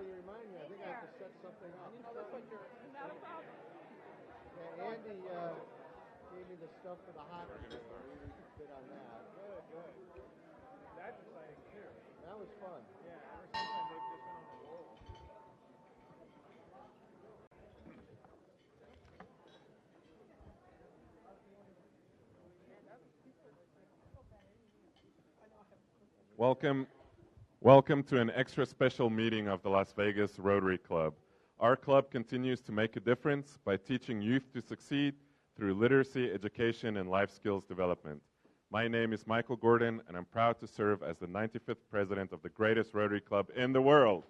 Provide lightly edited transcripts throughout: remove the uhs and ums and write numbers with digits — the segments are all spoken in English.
you remind me. I think I have to set something up. That's what you're. Not a problem. Yeah, Andy gave me the stuff for the hockey game. We could fit on that. Good. That's exciting too. That was fun. Yeah, ever since then they've just been on a roll. Welcome to an extra special meeting of the Las Vegas Rotary Club. Our club continues to make a difference by teaching youth to succeed through literacy, education, and life skills development. My name is Michael Gordon, and I'm proud to serve as the 95th president of the greatest Rotary Club in the world.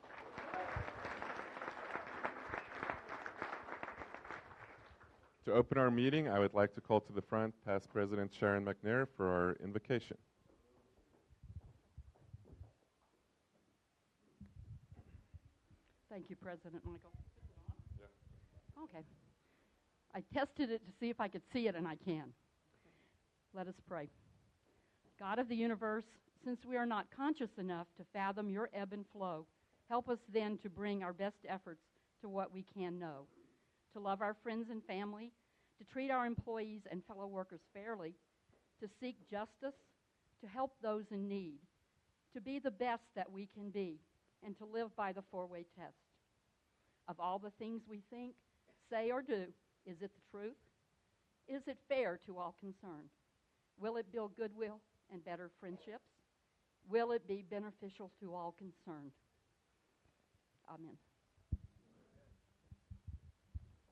To open our meeting, I would like to call to the front past President Sharon McNair for our invocation. Thank you, President Michael. Yeah. Okay. I tested it to see if I could see it, and I can. Let us pray. God of the universe, since we are not conscious enough to fathom your ebb and flow, help us then to bring our best efforts to what we can know, to love our friends and family, to treat our employees and fellow workers fairly, to seek justice, to help those in need, to be the best that we can be, and to live by the four-way test. Of all the things we think, say, or do, is it the truth? Is it fair to all concerned? Will it build goodwill and better friendships? Will it be beneficial to all concerned? Amen.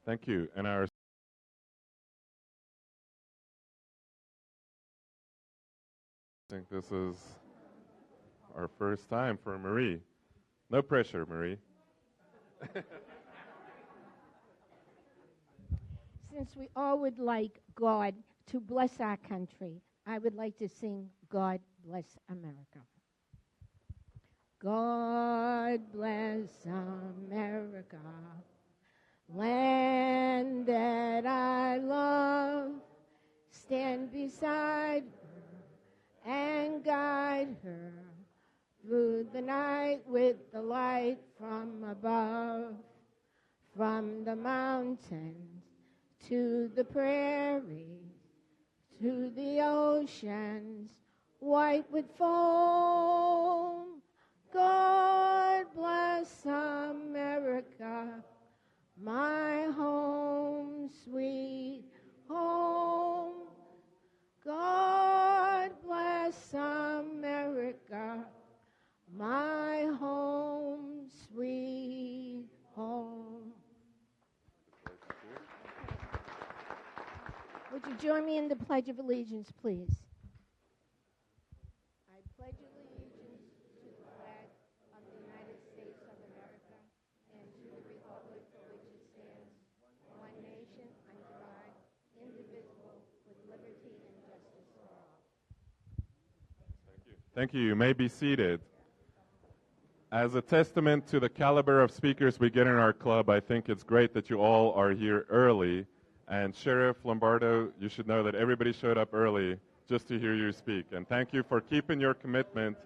Thank you. And I think this is our first time for Marie. No pressure, Marie. Since we all would like God to bless our country, I would like to sing God Bless America. God bless America, land that I love. Stand beside her and guide her through the night with the light from above, from the mountains to the prairies, to the oceans white with foam. God bless America, my home, sweet home. God bless America, my home, sweet home. Would you join me in the Pledge of Allegiance, please? I pledge allegiance to the flag of the United States of America and to the republic for which it stands, one nation, under God, indivisible, with liberty and justice for all. Thank you. You may be seated. As a testament to the caliber of speakers we get in our club, I think it's great that you all are here early. And Sheriff Lombardo, you should know that everybody showed up early just to hear you speak. And thank you for keeping your commitment.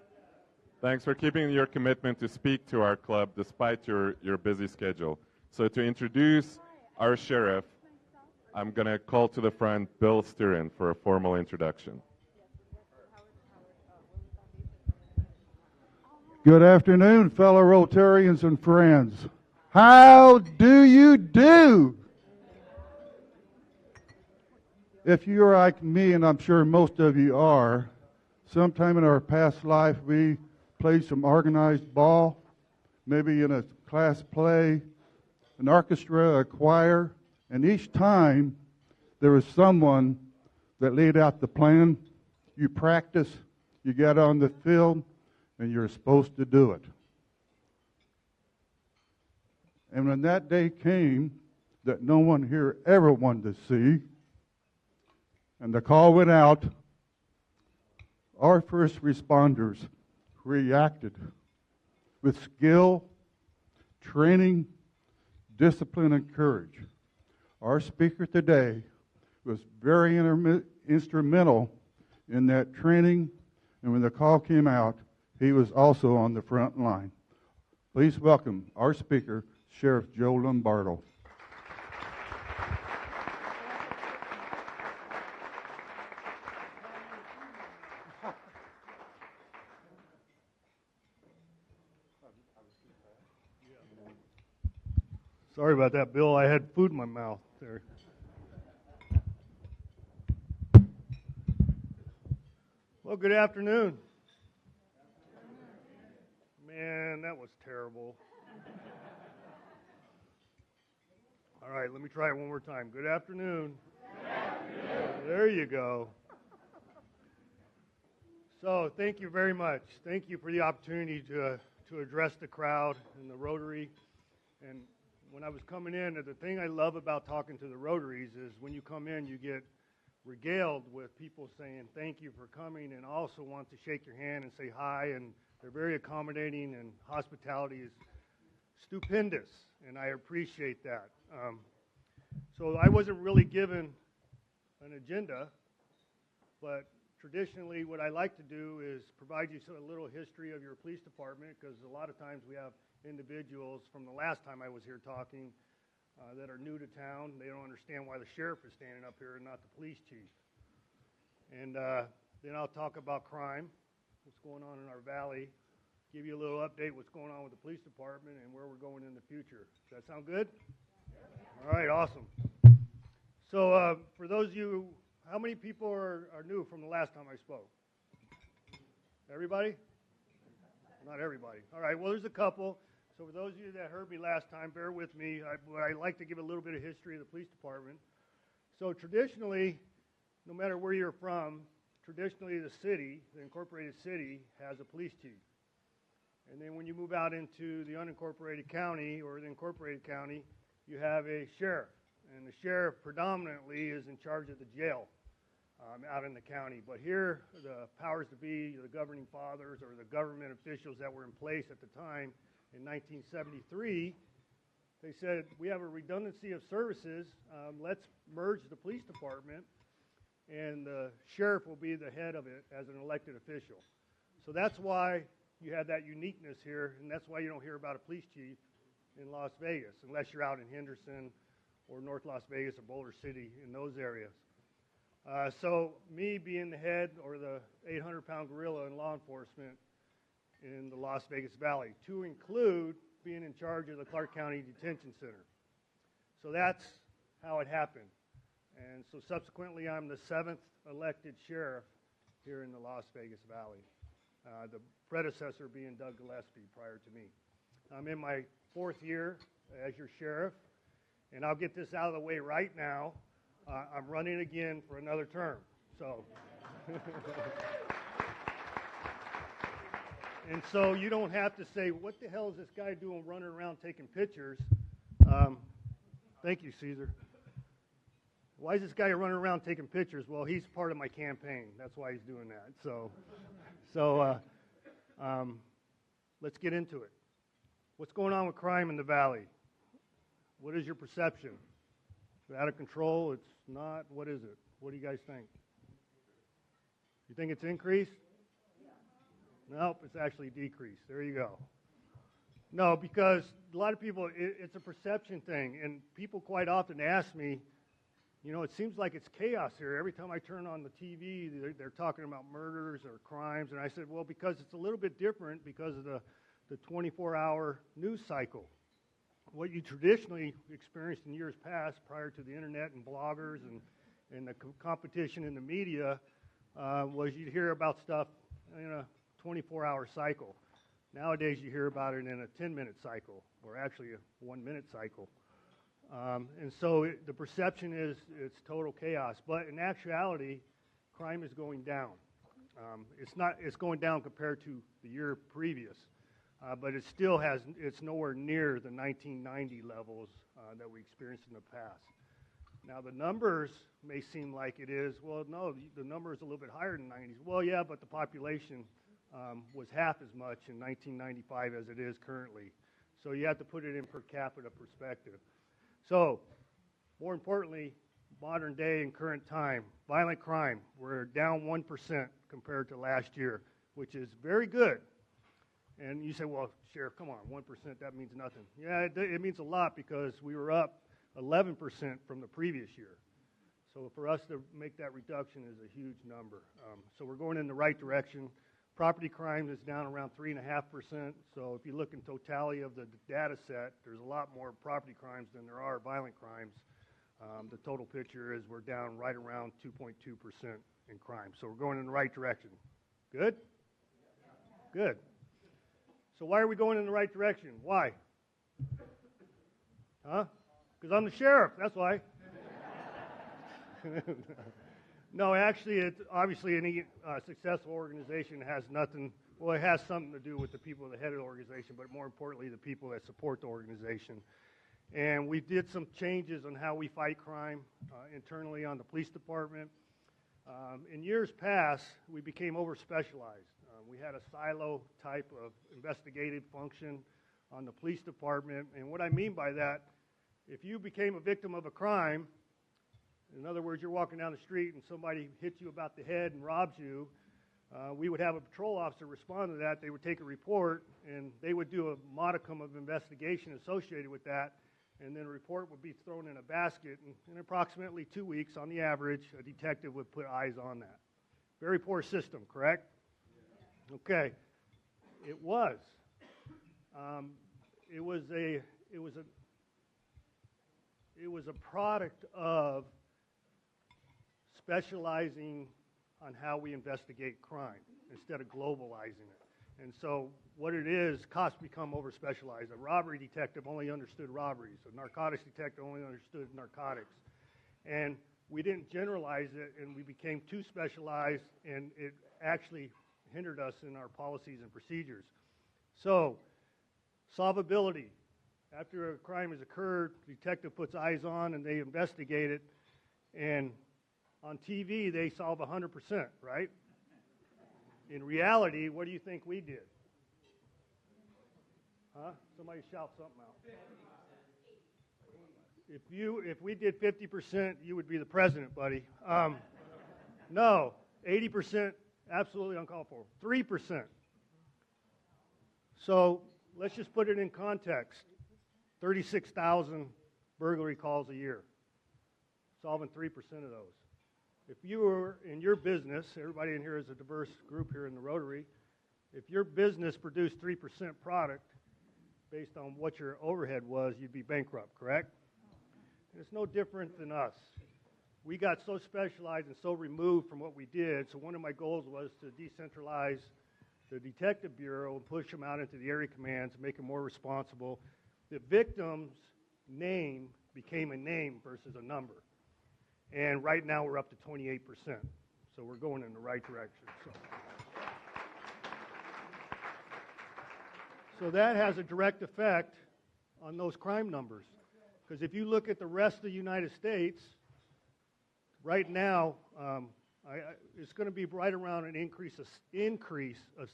Thanks for keeping your commitment to speak to our club despite your busy schedule. So to introduce our sheriff, I'm going to call to the front Bill Stirin for a formal introduction. Good afternoon, fellow Rotarians and friends. How do you do? If you're like me, and I'm sure most of you are, sometime in our past life we played some organized ball, maybe in a class play, an orchestra, a choir, and each time there was someone that laid out the plan. You practice, you get on the field, and you're supposed to do it. And when that day came that no one here ever wanted to see, and the call went out, our first responders reacted with skill, training, discipline, and courage. Our speaker today was very instrumental in that training, and when the call came out, he was also on the front line. Please welcome our speaker, Sheriff Joe Lombardo. Sorry about that, Bill. I had food in my mouth there. Well, good afternoon. Man, that was terrible. All right, let me try it one more time. Good afternoon. Good afternoon. There you go. So, thank you very much. Thank you for the opportunity to address the crowd and the Rotary. And when I was coming in, the thing I love about talking to the Rotaries is when you come in, you get regaled with people saying thank you for coming and also want to shake your hand and say hi, and they're very accommodating, and hospitality is stupendous, and I appreciate that. So I wasn't really given an agenda, but traditionally what I like to do is provide you a little history of your police department, because a lot of times we have individuals from the last time I was here talking that are new to town. They don't understand why the sheriff is standing up here and not the police chief. And then I'll talk about crime, what's going on in our valley, give you a little update what's going on with the police department and where we're going in the future. Does that sound good? All right, awesome. So for those of you, how many people are new from the last time I spoke? Everybody? Not everybody. All right, well, there's a couple. So for those of you that heard me last time, bear with me. I like to give a little bit of history of the police department. So traditionally, no matter where you're from, traditionally the city, the incorporated city, has a police chief. And then when you move out into the unincorporated county or the incorporated county, you have a sheriff. And the sheriff predominantly is in charge of the jail out in the county. But here, the powers to be, the governing fathers or the government officials that were in place at the time, in 1973, they said, we have a redundancy of services. Let's merge the police department, and the sheriff will be the head of it as an elected official. So that's why you have that uniqueness here, and that's why you don't hear about a police chief in Las Vegas, unless you're out in Henderson or North Las Vegas or Boulder City, in those areas. So me being the head or the 800-pound gorilla in law enforcement in the Las Vegas Valley, to include being in charge of the Clark County Detention Center. So that's how it happened. And so subsequently, I'm the 7th elected sheriff here in the Las Vegas Valley, the predecessor being Doug Gillespie prior to me. I'm in my 4th year as your sheriff, and I'll get this out of the way right now. I'm running again for another term. So. And so you don't have to say, what the hell is this guy doing running around taking pictures? Thank you, Caesar. Why is this guy running around taking pictures? Well, he's part of my campaign. That's why he's doing that. So let's get into it. What's going on with crime in the valley? What is your perception? Is it out of control? It's not? What is it? What do you guys think? You think it's increased? Nope, it's actually decreased. There you go. No, because a lot of people, it's a perception thing, and people quite often ask me, you know, it seems like it's chaos here. Every time I turn on the TV, they're talking about murders or crimes, and I said, well, because it's a little bit different because of the 24-hour news cycle. What you traditionally experienced in years past, prior to the internet and bloggers and the competition in the media, was you'd hear about stuff in a 24-hour cycle. Nowadays, you hear about it in a 10-minute cycle, or actually a 1-minute cycle. And so the perception is it's total chaos. But in actuality, crime is going down. It's going down compared to the year previous. But it still it's nowhere near the 1990 levels that we experienced in the past. Now, the numbers may seem like it is. Well, no, the number is a little bit higher than the 90s. Well, yeah, but the population was half as much in 1995 as it is currently. So you have to put it in per capita perspective. So, more importantly, modern day and current time, violent crime, we're down 1% compared to last year, which is very good. And you say, well, Sheriff, come on, 1%, that means nothing. Yeah, it means a lot because we were up 11% from the previous year. So for us to make that reduction is a huge number. So we're going in the right direction. Property crime is down around 3.5%. So if you look in totality of the data set, there's a lot more property crimes than there are violent crimes. The total picture is we're down right around 2.2% in crime. So we're going in the right direction. Good? Good. So why are we going in the right direction? Why? Huh? Because I'm the sheriff, that's why. No, actually, obviously any successful organization has nothing, well, it has something to do with the people that head of the organization, but more importantly, the people that support the organization. And we did some changes on how we fight crime internally on the police department. In years past, we became over-specialized. We had a silo type of investigative function on the police department. And what I mean by that, if you became a victim of a crime, in other words, you're walking down the street and somebody hits you about the head and robs you, we would have a patrol officer respond to that. They would take a report, and they would do a modicum of investigation associated with that, and then a report would be thrown in a basket. And in approximately 2 weeks, on the average, a detective would put eyes on that. Very poor system, correct? Okay. It was. It was a product of specializing on how we investigate crime instead of globalizing it. And so what it is, cops become over-specialized. A robbery detective only understood robberies. A narcotics detective only understood narcotics. And we didn't generalize it, and we became too specialized, and it actually hindered us in our policies and procedures. So, solvability. After a crime has occurred, the detective puts eyes on and they investigate it, and on TV they solve 100%, right? In reality, what do you think we did? Huh? Somebody shout something out. If we did 50%, you would be the president, buddy. No, 80%, absolutely uncalled for. 3%. So let's just put it in context. 36,000 burglary calls a year, solving 3% of those. If you were in your business, everybody in here is a diverse group here in the Rotary, if your business produced 3% product based on what your overhead was, you'd be bankrupt, correct? And it's no different than us. We got so specialized and so removed from what we did, so one of my goals was to decentralize the Detective Bureau and push them out into the area commands, make them more responsible. The victim's name became a name versus a number. And right now we're up to 28%. So we're going in the right direction. So that has a direct effect on those crime numbers. Because if you look at the rest of the United States, right now, it's going to be right around an increase of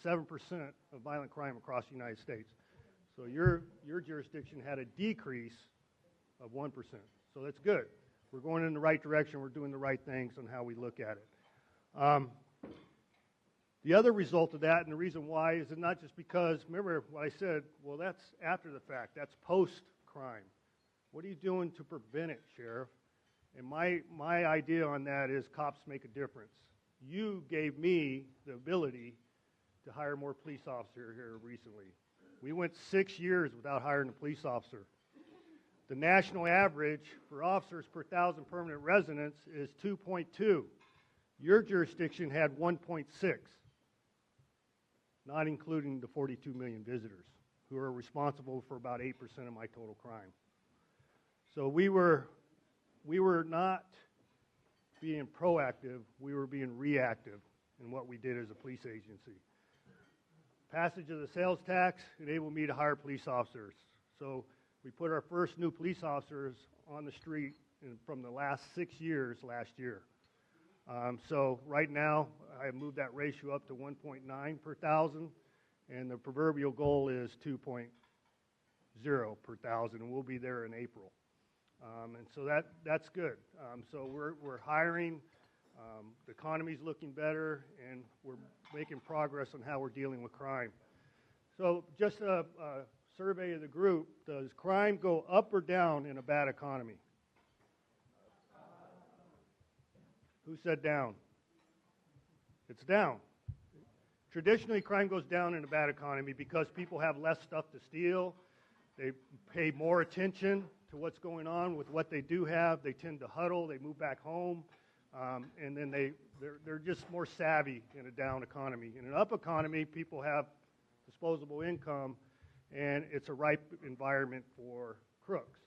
7% of violent crime across the United States. So your jurisdiction had a decrease of 1%. So that's good. We're going in the right direction. We're doing the right things on how we look at it. The other result of that, and the reason why, is it not just because, remember what I said, well, that's after the fact. That's post-crime. What are you doing to prevent it, Sheriff? And my idea on that is cops make a difference. You gave me the ability to hire more police officers here recently. We went 6 years without hiring a police officer. The national average for officers per 1,000 permanent residents is 2.2. Your jurisdiction had 1.6, not including the 42 million visitors, who are responsible for about 8% of my total crime. So we were not being proactive, we were being reactive in what we did as a police agency. Passage of the sales tax enabled me to hire police officers. So we put our first new police officers on the street from the last 6 years last year. So right now, I have moved that ratio up to 1.9 per 1,000, and the proverbial goal is 2.0 per 1,000, and we'll be there in April. And so that's good. So we're hiring, the economy's looking better, and we're making progress on how we're dealing with crime. So just a survey of the group, does crime go up or down in a bad economy? Who said down? It's down. Traditionally, crime goes down in a bad economy because people have less stuff to steal. They pay more attention to what's going on with what they do have. They tend to huddle. They move back home. And then they're just more savvy in a down economy. In an up economy, people have disposable income, and it's a ripe environment for crooks.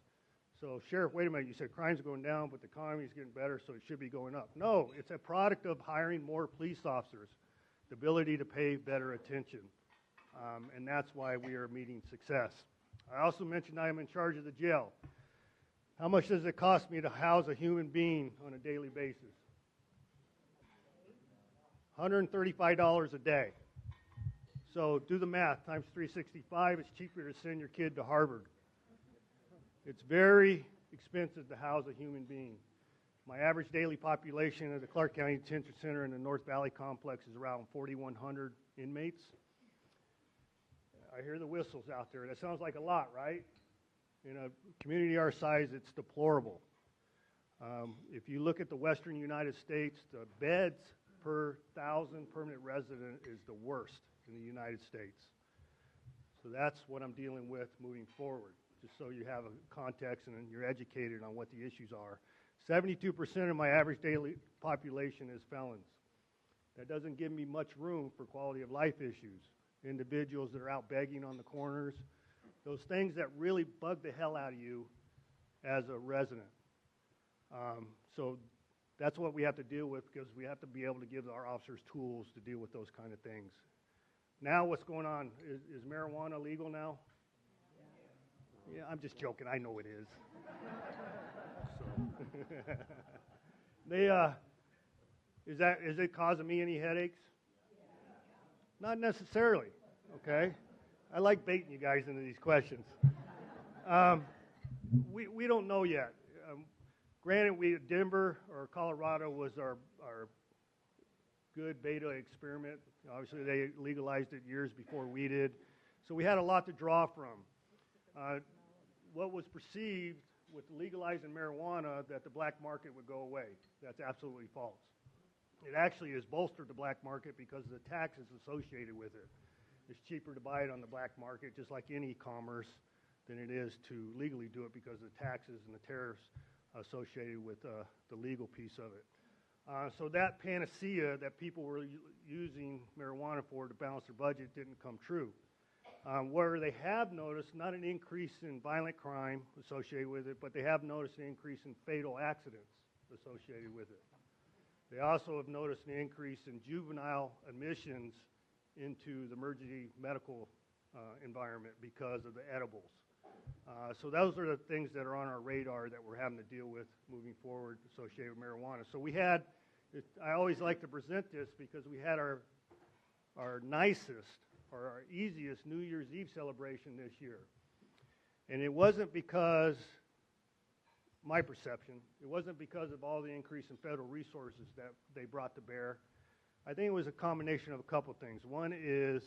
So, Sheriff, wait a minute. You said crime's going down, but the economy's getting better, so it should be going up. No, it's a product of hiring more police officers, the ability to pay better attention. And that's why we are meeting success. I also mentioned I am in charge of the jail. How much does it cost me to house a human being on a daily basis? $135 a day. So do the math, times 365, it's cheaper to send your kid to Harvard. It's very expensive to house a human being. My average daily population at the Clark County Detention Center in the North Valley Complex is around 4,100 inmates. I hear the whistles out there. That sounds like a lot, right? In a community our size, it's deplorable. If you look at the western United States, the beds per 1,000 permanent resident is the worst in the United States. So that's what I'm dealing with moving forward, just so you have a context and you're educated on what the issues are. 72% of my average daily population is felons. That doesn't give me much room for quality of life issues. Individuals that are out begging on the corners, those things that really bug the hell out of you as a resident. So that's what we have to deal with, because we have to be able to give our officers tools to deal with those kind of things. Now what's going on? Is marijuana legal now? Yeah, I'm just joking. I know it is. Is it causing me any headaches? Not necessarily, okay? I like baiting you guys into these questions. We don't know yet. Granted, Denver or Colorado was our good beta experiment. Obviously, they legalized it years before we did. So we had a lot to draw from. What was perceived with legalizing marijuana, that the black market would go away. That's absolutely false. It actually has bolstered the black market because of the taxes associated with it. It's cheaper to buy it on the black market, just like any commerce, than it is to legally do it because of the taxes and the tariffs associated with the legal piece of it. So that panacea that people were using marijuana for to balance their budget didn't come true. Where they have noticed not an increase in violent crime associated with it, but they have noticed an increase in fatal accidents associated with it. They also have noticed an increase in juvenile admissions into the emergency medical environment because of the edibles. So those are the things that are on our radar that we're having to deal with moving forward associated with marijuana. So I always like to present this because we had our nicest or our easiest New Year's Eve celebration this year. And it wasn't because, my perception, it wasn't because of all the increase in federal resources that they brought to bear. I think it was a combination of a couple things. One is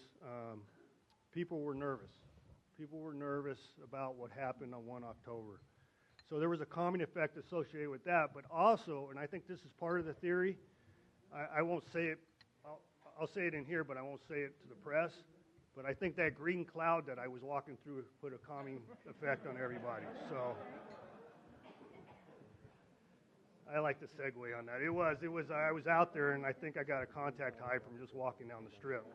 people were nervous. People were nervous about what happened on 1 October. So there was a calming effect associated with that, but also, and I think this is part of the theory, I won't say it, I'll say it in here, but I won't say it to the press, but I think that green cloud that I was walking through put a calming effect on everybody. So I like to segue on that. I was out there, and I think I got a contact high from just walking down the strip.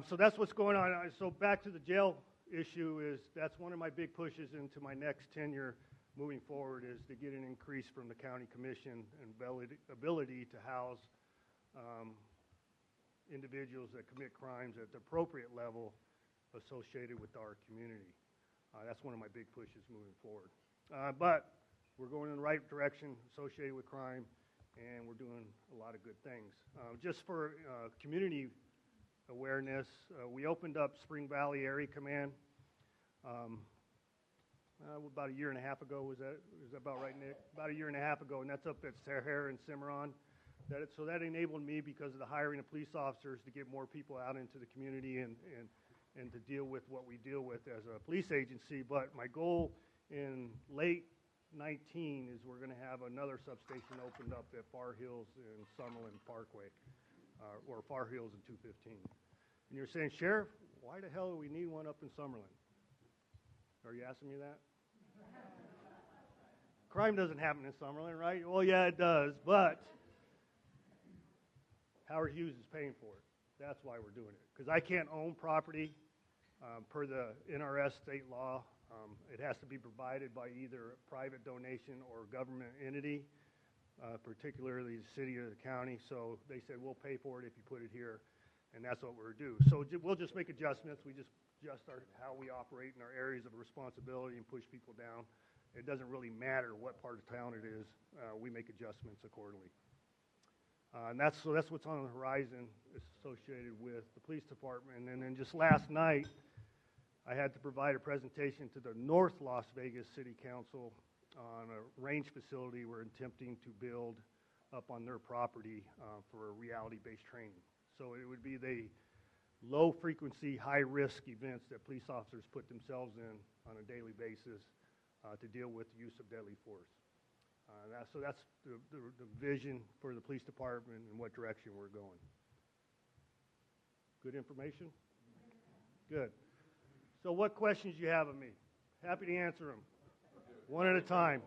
So that's what's going on. So back to the jail issue, that's one of my big pushes into my next tenure moving forward, is to get an increase from the county commission and ability to house individuals that commit crimes at the appropriate level associated with our community. That's one of my big pushes moving forward. But we're going in the right direction associated with crime, and we're doing a lot of good things. Just for community awareness, we opened up Spring Valley Area Command about a year and a half ago. Is that about right, Nick? About a year and a half ago, and that's up at Sahara and Cimarron. So that enabled me, because of the hiring of police officers, to get more people out into the community and to deal with what we deal with as a police agency. But my goal in late 19 is we're going to have another substation opened up at Far Hills and Summerlin Parkway, or Far Hills and 215. And you're saying, Sheriff, why the hell do we need one up in Summerlin? Are you asking me that? Crime doesn't happen in Summerlin, right? Well, yeah, it does, but Howard Hughes is paying for it. That's why we're doing it. Because I can't own property per the NRS state law. It has to be provided by either a private donation or a government entity, particularly the city or the county. So they said, we'll pay for it if you put it here, and that's what we're going to do. So we'll just make adjustments. We just adjust how we operate in our areas of responsibility and push people down. It doesn't really matter what part of town it is. We make adjustments accordingly. And that's what's on the horizon associated with the police department. And then just last night, I had to provide a presentation to the North Las Vegas City Council on a range facility we're attempting to build up on their property for reality-based training. So it would be the low-frequency, high-risk events that police officers put themselves in on a daily basis to deal with the use of deadly force. So that's the vision for the police department and what direction we're going. Good information? Good. So what questions do you have of me? Happy to answer them. One at a time.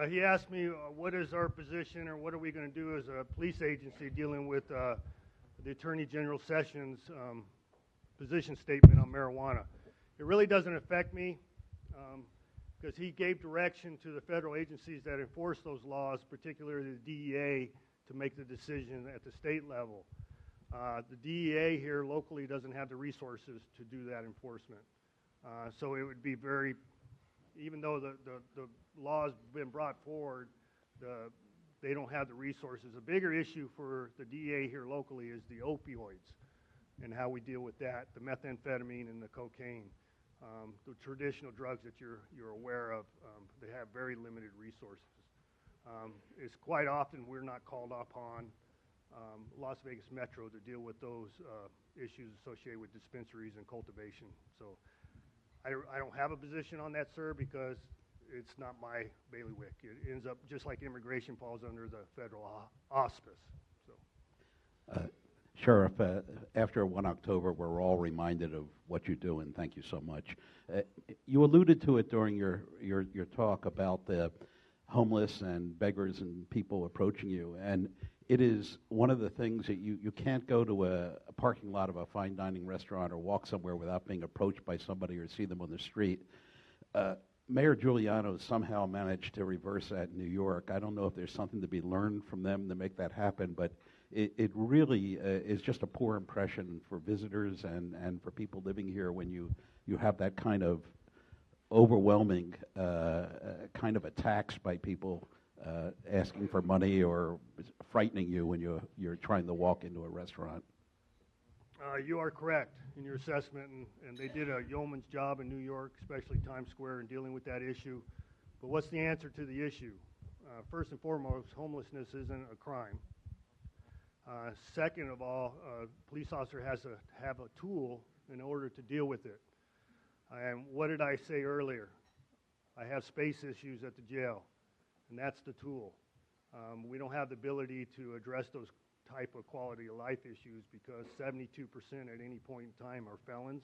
He asked me, what is our position, or what are we going to do as a police agency dealing with the Attorney General Sessions' position statement on marijuana. It really doesn't affect me because he gave direction to the federal agencies that enforce those laws, particularly the DEA, to make the decision at the state level. The DEA here locally doesn't have the resources to do that enforcement. So it would be very, even though the law has been brought forward, they don't have the resources. A bigger issue for the DEA here locally is the opioids and how we deal with that, the methamphetamine and the cocaine. The traditional drugs that you're aware of, they have very limited resources. It's quite often we're not called upon Las Vegas Metro to deal with those issues associated with dispensaries and cultivation. So I don't have a position on that, sir, because it's not my bailiwick. It ends up just like immigration falls under the federal auspice. So. Sheriff, after 1 October, we're all reminded of what you do, and thank you so much. You alluded to it during your talk about the homeless and beggars and people approaching you, and it is one of the things that you can't go to a parking lot of a fine dining restaurant or walk somewhere without being approached by somebody or see them on the street. Mayor Giuliano somehow managed to reverse that in New York. I don't know if there's something to be learned from them to make that happen, but it really is just a poor impression for visitors and for people living here when you have that kind of overwhelming kind of attacks by people asking for money or frightening you when you're trying to walk into a restaurant. You are correct in your assessment, and they did a yeoman's job in New York, especially Times Square, in dealing with that issue. But what's the answer to the issue? First and foremost, homelessness isn't a crime. Second of all, a police officer has to have a tool in order to deal with it. And what did I say earlier? I have space issues at the jail, and that's the tool. We don't have the ability to address those type of quality of life issues because 72% at any point in time are felons.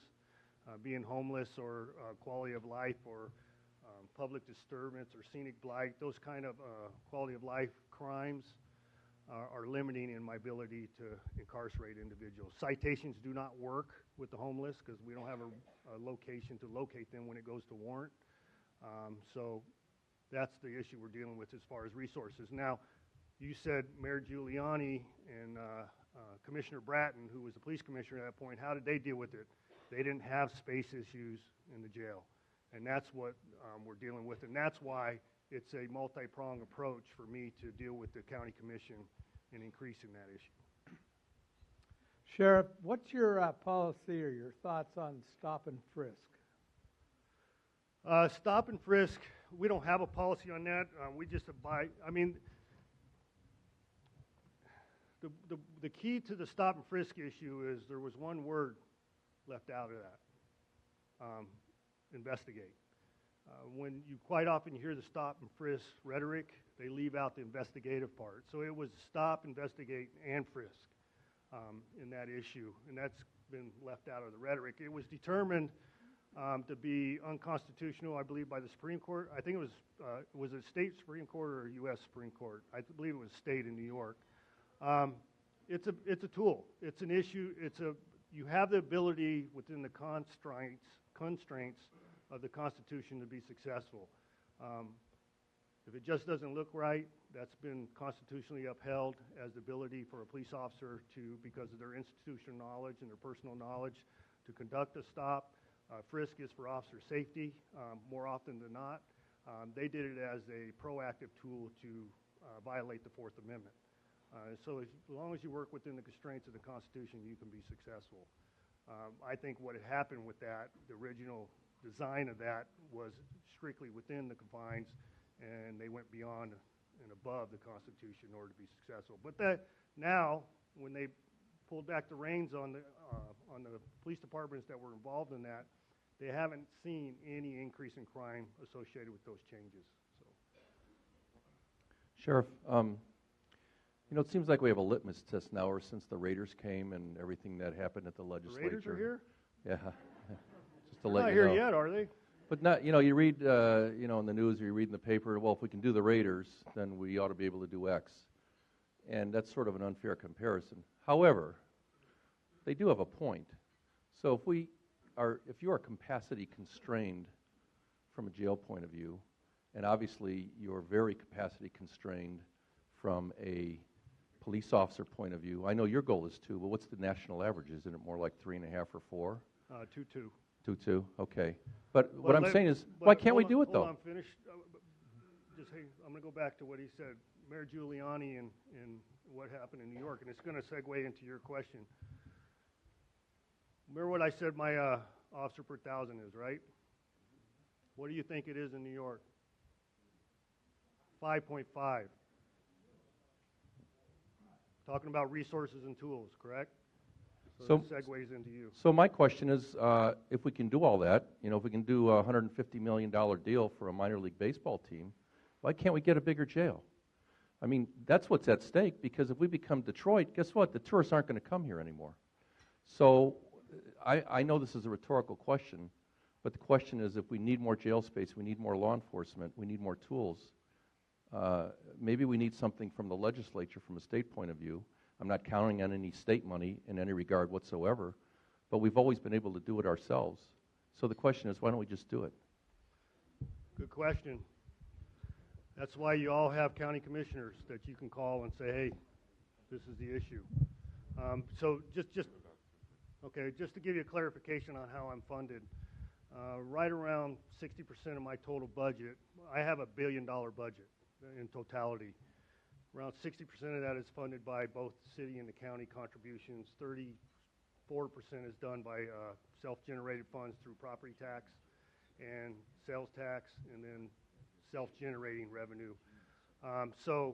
Being homeless or quality of life or public disturbance or scenic blight, those kind of quality of life crimes are limiting in my ability to incarcerate individuals. Citations do not work with the homeless because we don't have a location to locate them when it goes to warrant. So that's the issue we're dealing with as far as resources. Now, you said Mayor Giuliani and Commissioner Bratton, who was the police commissioner at that point, how did they deal with it? They didn't have space issues in the jail. And that's what we're dealing with. And that's why it's a multi-pronged approach for me to deal with the county commission in increasing that issue. Sheriff, what's your policy or your thoughts on stop and frisk? Stop and frisk, we don't have a policy on that. We just abide. I mean, the key to the stop and frisk issue is there was one word left out of that, investigate. When you quite often hear the stop and frisk rhetoric, they leave out the investigative part. So it was stop, investigate, and frisk in that issue, and that's been left out of the rhetoric. It was determined to be unconstitutional, I believe, by the Supreme Court. I think it was it state Supreme Court or U.S. Supreme Court? I believe it was state in New York. It's a tool. It's an issue. You have the ability within the constraints of the Constitution to be successful. If it just doesn't look right, that's been constitutionally upheld as the ability for a police officer to, because of their institutional knowledge and their personal knowledge, to conduct a stop. Frisk is for officer safety more often than not. They did it as a proactive tool to violate the Fourth Amendment. So as long as you work within the constraints of the Constitution, you can be successful. I think what had happened with that, the original design of that, was strictly within the confines, and they went beyond and above the Constitution in order to be successful. But that now, when they pulled back the reins on the police departments that were involved in that, they haven't seen any increase in crime associated with those changes. So, Sheriff, it seems like we have a litmus test now ever since the Raiders came and everything that happened at the legislature. The Raiders are here? Yeah. Just to They're let not you here know. yet, are they? But not, you read, in the news or you read in the paper, well, if we can do the Raiders, then we ought to be able to do X. And that's sort of an unfair comparison. However, they do have a point. So if you are capacity constrained from a jail point of view, and obviously you're very capacity constrained from a police officer point of view, I know your goal is 2, but what's the national average? Isn't it more like 3.5 or 4? 2-2. 2-2, okay. But what I'm saying is, why can't we do it, though? Hold on, finish. I'm going to go back to what he said. Mayor Giuliani and what happened in New York, and it's going to segue into your question. Remember what I said my officer per 1,000 is, right? What do you think it is in New York? 5.5. Talking about resources and tools, correct? So that segues into you. So my question is, if we can do all that, if we can do a $150 million deal for a minor league baseball team, why can't we get a bigger jail? I mean, that's what's at stake, because if we become Detroit, guess what? The tourists aren't going to come here anymore. So I know this is a rhetorical question, but the question is, if we need more jail space, we need more law enforcement, we need more tools, maybe we need something from the legislature from a state point of view. I'm not counting on any state money in any regard whatsoever, but we've always been able to do it ourselves. So the question is, why don't we just do it? Good question. That's why you all have county commissioners that you can call and say, hey, this is the issue. So just to give you a clarification on how I'm funded, right around 60% of my total budget, I have a $1 billion budget in totality. Around 60% of that is funded by both the city and the county contributions. 34% is done by self-generated funds through property tax and sales tax, and then self-generating revenue. So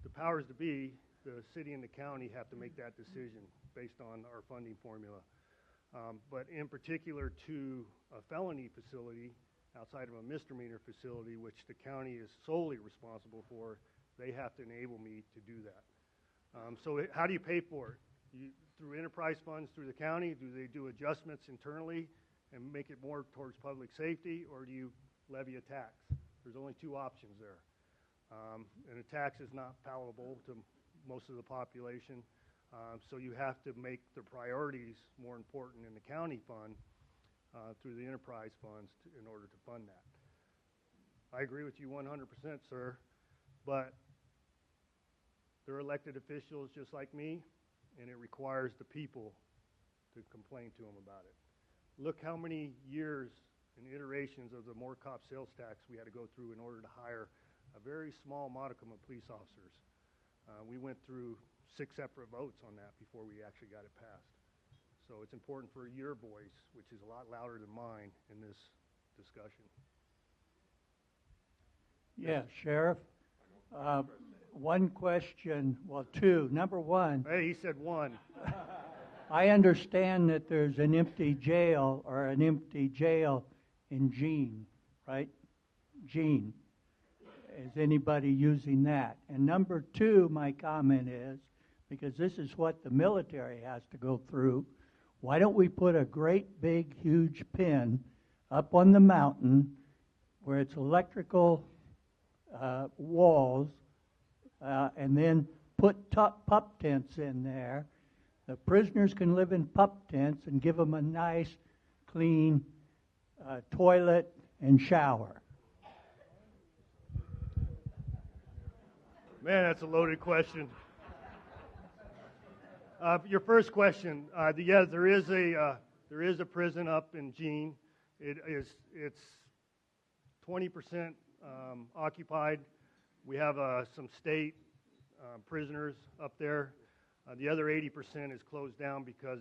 the powers to be, the city and the county, have to make that decision based on our funding formula. But in particular to a felony facility outside of a misdemeanor facility, which the county is solely responsible for, they have to enable me to do that. So how do you pay for it? Through enterprise funds through the county? Do they do adjustments internally and make it more towards public safety, or do you levy a tax? There's only 2 options there. And a tax is not palatable to most of the population, so you have to make the priorities more important in the county fund through the enterprise funds in order to fund that. I agree with you 100%, sir, but they're elected officials just like me, and it requires the people to complain to them about it. Look how many years and iterations of the more cop sales tax we had to go through in order to hire a very small modicum of police officers. We went through 6 separate votes on that before we actually got it passed. So it's important for your voice, which is a lot louder than mine, in this discussion. Yes, Sheriff. One question, well, two. Number one, Hey, he said one. I understand that there's an empty jail in Jean, right? Jean. Is anybody using that? And number two, my comment is, because this is what the military has to go through, why don't we put a great big huge pin up on the mountain where it's electrical walls, and then put pup tents in there. The prisoners can live in pup tents and give them a nice, clean toilet and shower. Man, that's a loaded question. Your first question, yeah, there is a prison up in Jean. It's 20% occupied. We have some state prisoners up there. The other 80% is closed down because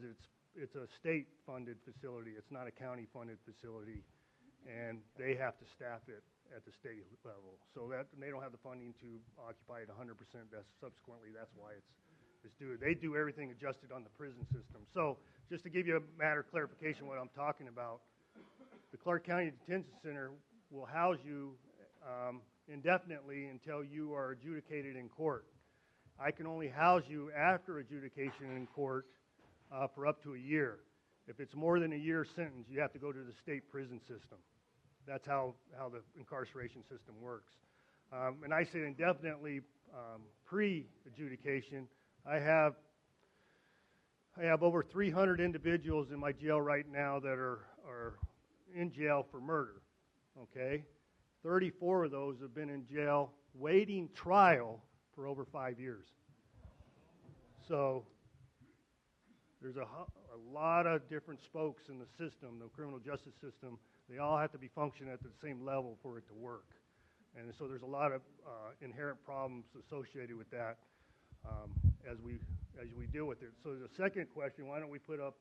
it's a state-funded facility. It's not a county-funded facility, and they have to staff it at the state level. So that they don't have the funding to occupy it 100%. That's why it's due. They do everything adjusted on the prison system. So just to give you a matter of clarification, what I'm talking about, the Clark County Detention Center will house you indefinitely until you are adjudicated in court. I can only house you after adjudication in court for up to a year. If it's more than a year sentence, you have to go to the state prison system. That's how the incarceration system works. And I say indefinitely pre-adjudication. I have over 300 individuals in my jail right now that are in jail for murder. Okay, 34 of those have been in jail waiting trial for over 5 years. So there's a lot of different spokes in the system, the criminal justice system. They all have to be functioning at the same level for it to work. And so there's a lot of inherent problems associated with that as we deal with it. So the second question, why don't we put up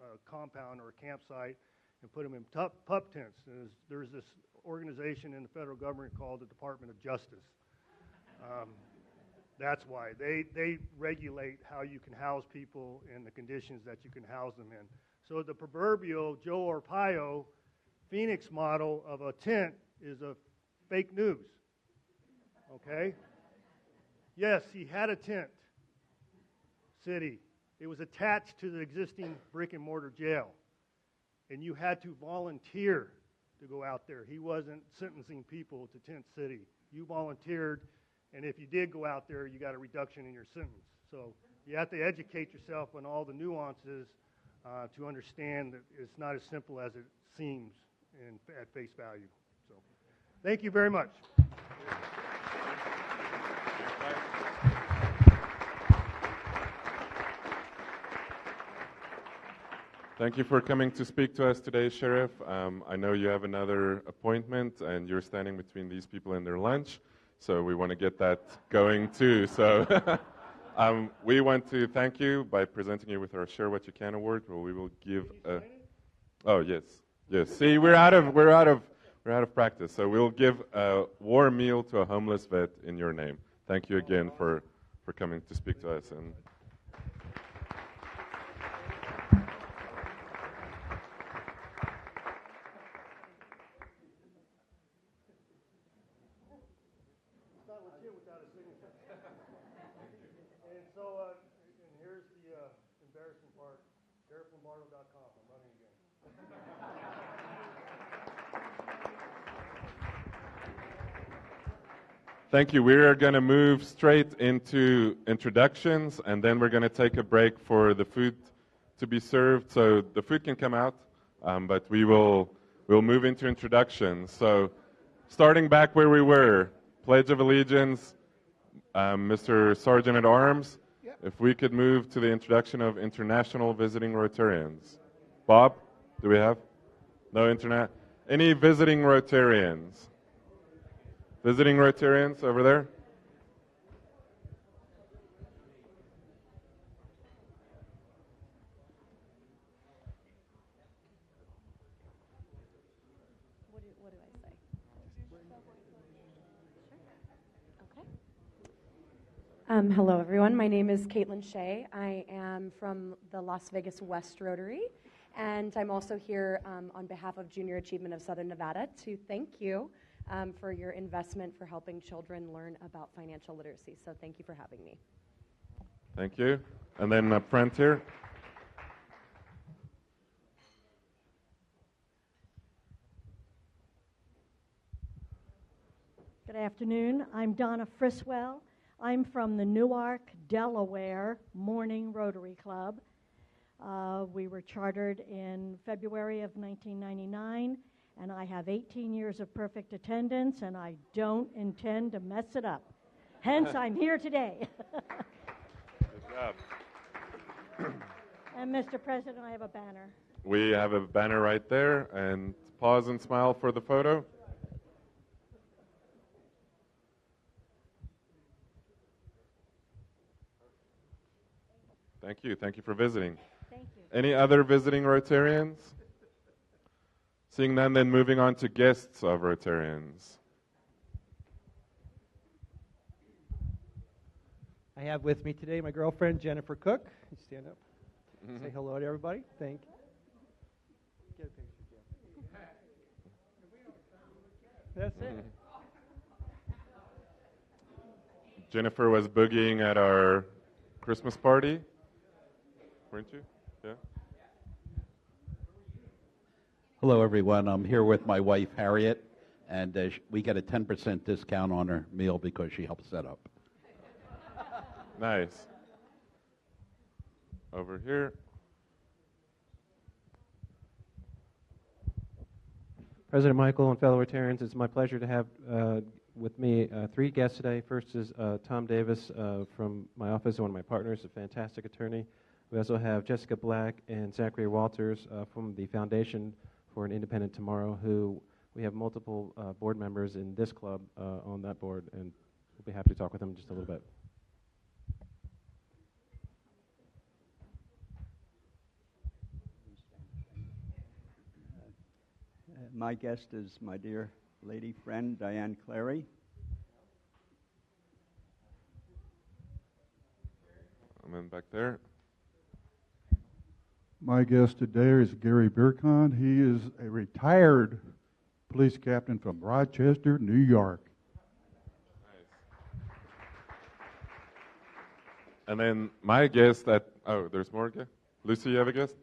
a compound or a campsite and put them in pup tents? There's this organization in the federal government called the Department of Justice. That's why. They regulate how you can house people and the conditions that you can house them in. So the proverbial Joe Arpaio Phoenix model of a tent is a fake news. Okay? Yes, he had a tent city. It was attached to the existing brick and mortar jail. And you had to volunteer to go out there. He wasn't sentencing people to Tent City. You volunteered, and if you did go out there, you got a reduction in your sentence. So you have to educate yourself on all the nuances to understand that it's not as simple as it seems at face value. So thank you very much. Thank you for coming to speak to us today, Sheriff. I know you have another appointment, and you're standing between these people and their lunch, so we want to get that going too. So we want to thank you by presenting you with our Share What You Can award, where we will give a. Oh yes. See, we're out of practice, so we'll give a warm meal to a homeless vet in your name. Thank you again for coming to speak to us. And And so, and here's the embarrassing part, sherifflombardo.com. I'm running again. thank you. We are going to move straight into introductions, and then we're going to take a break for the food to be served. So the food can come out, but we'll move into introductions. So starting back where we were, Pledge of Allegiance, Mr. Sergeant at Arms, if we could move to the introduction of international visiting Rotarians. Bob, do we have? No internet? Any visiting Rotarians? Visiting Rotarians over there? Hello, everyone. My name is Caitlin Shea. I am from the Las Vegas West Rotary, and I'm also here on behalf of Junior Achievement of Southern Nevada to thank you for your investment for helping children learn about financial literacy. So thank you for having me. Thank you. And then up front here. Good afternoon. I'm Donna Friswell. I'm from the Newark, Delaware Morning Rotary Club. We were chartered in February of 1999, and I have 18 years of perfect attendance, and I don't intend to mess it up. Hence, I'm here today. Good job. And Mr. President, I have a banner. We have a banner right there, and pause and smile for the photo. Thank you. Thank you for visiting. Thank you. Any other visiting Rotarians? Seeing none, then moving on to guests of Rotarians. I have with me today my girlfriend, Jennifer Cook. You stand up. Say hello to everybody. Thank you. Get a picture, Jeff. That's it. Jennifer was boogieing at our Christmas party. Weren't you? Yeah. Hello, everyone. I'm here with my wife, Harriet, and we get a 10% discount on her meal because she helps set up. Nice. Over here. President Michael and fellow Rotarians, it's my pleasure to have with me three guests today. First is Tom Davis from my office, one of my partners, a fantastic attorney. We also have Jessica Black and Zachary Walters from the Foundation for an Independent Tomorrow, who we have multiple board members in this club on that board, and we'll be happy to talk with them in just a little bit. My guest is my dear lady friend, Diane Clary. And then back there. My guest today is Gary Birkon. He is a retired police captain from Rochester, New York. Nice. And then my guest there's more guests? Lucy, you have a guest?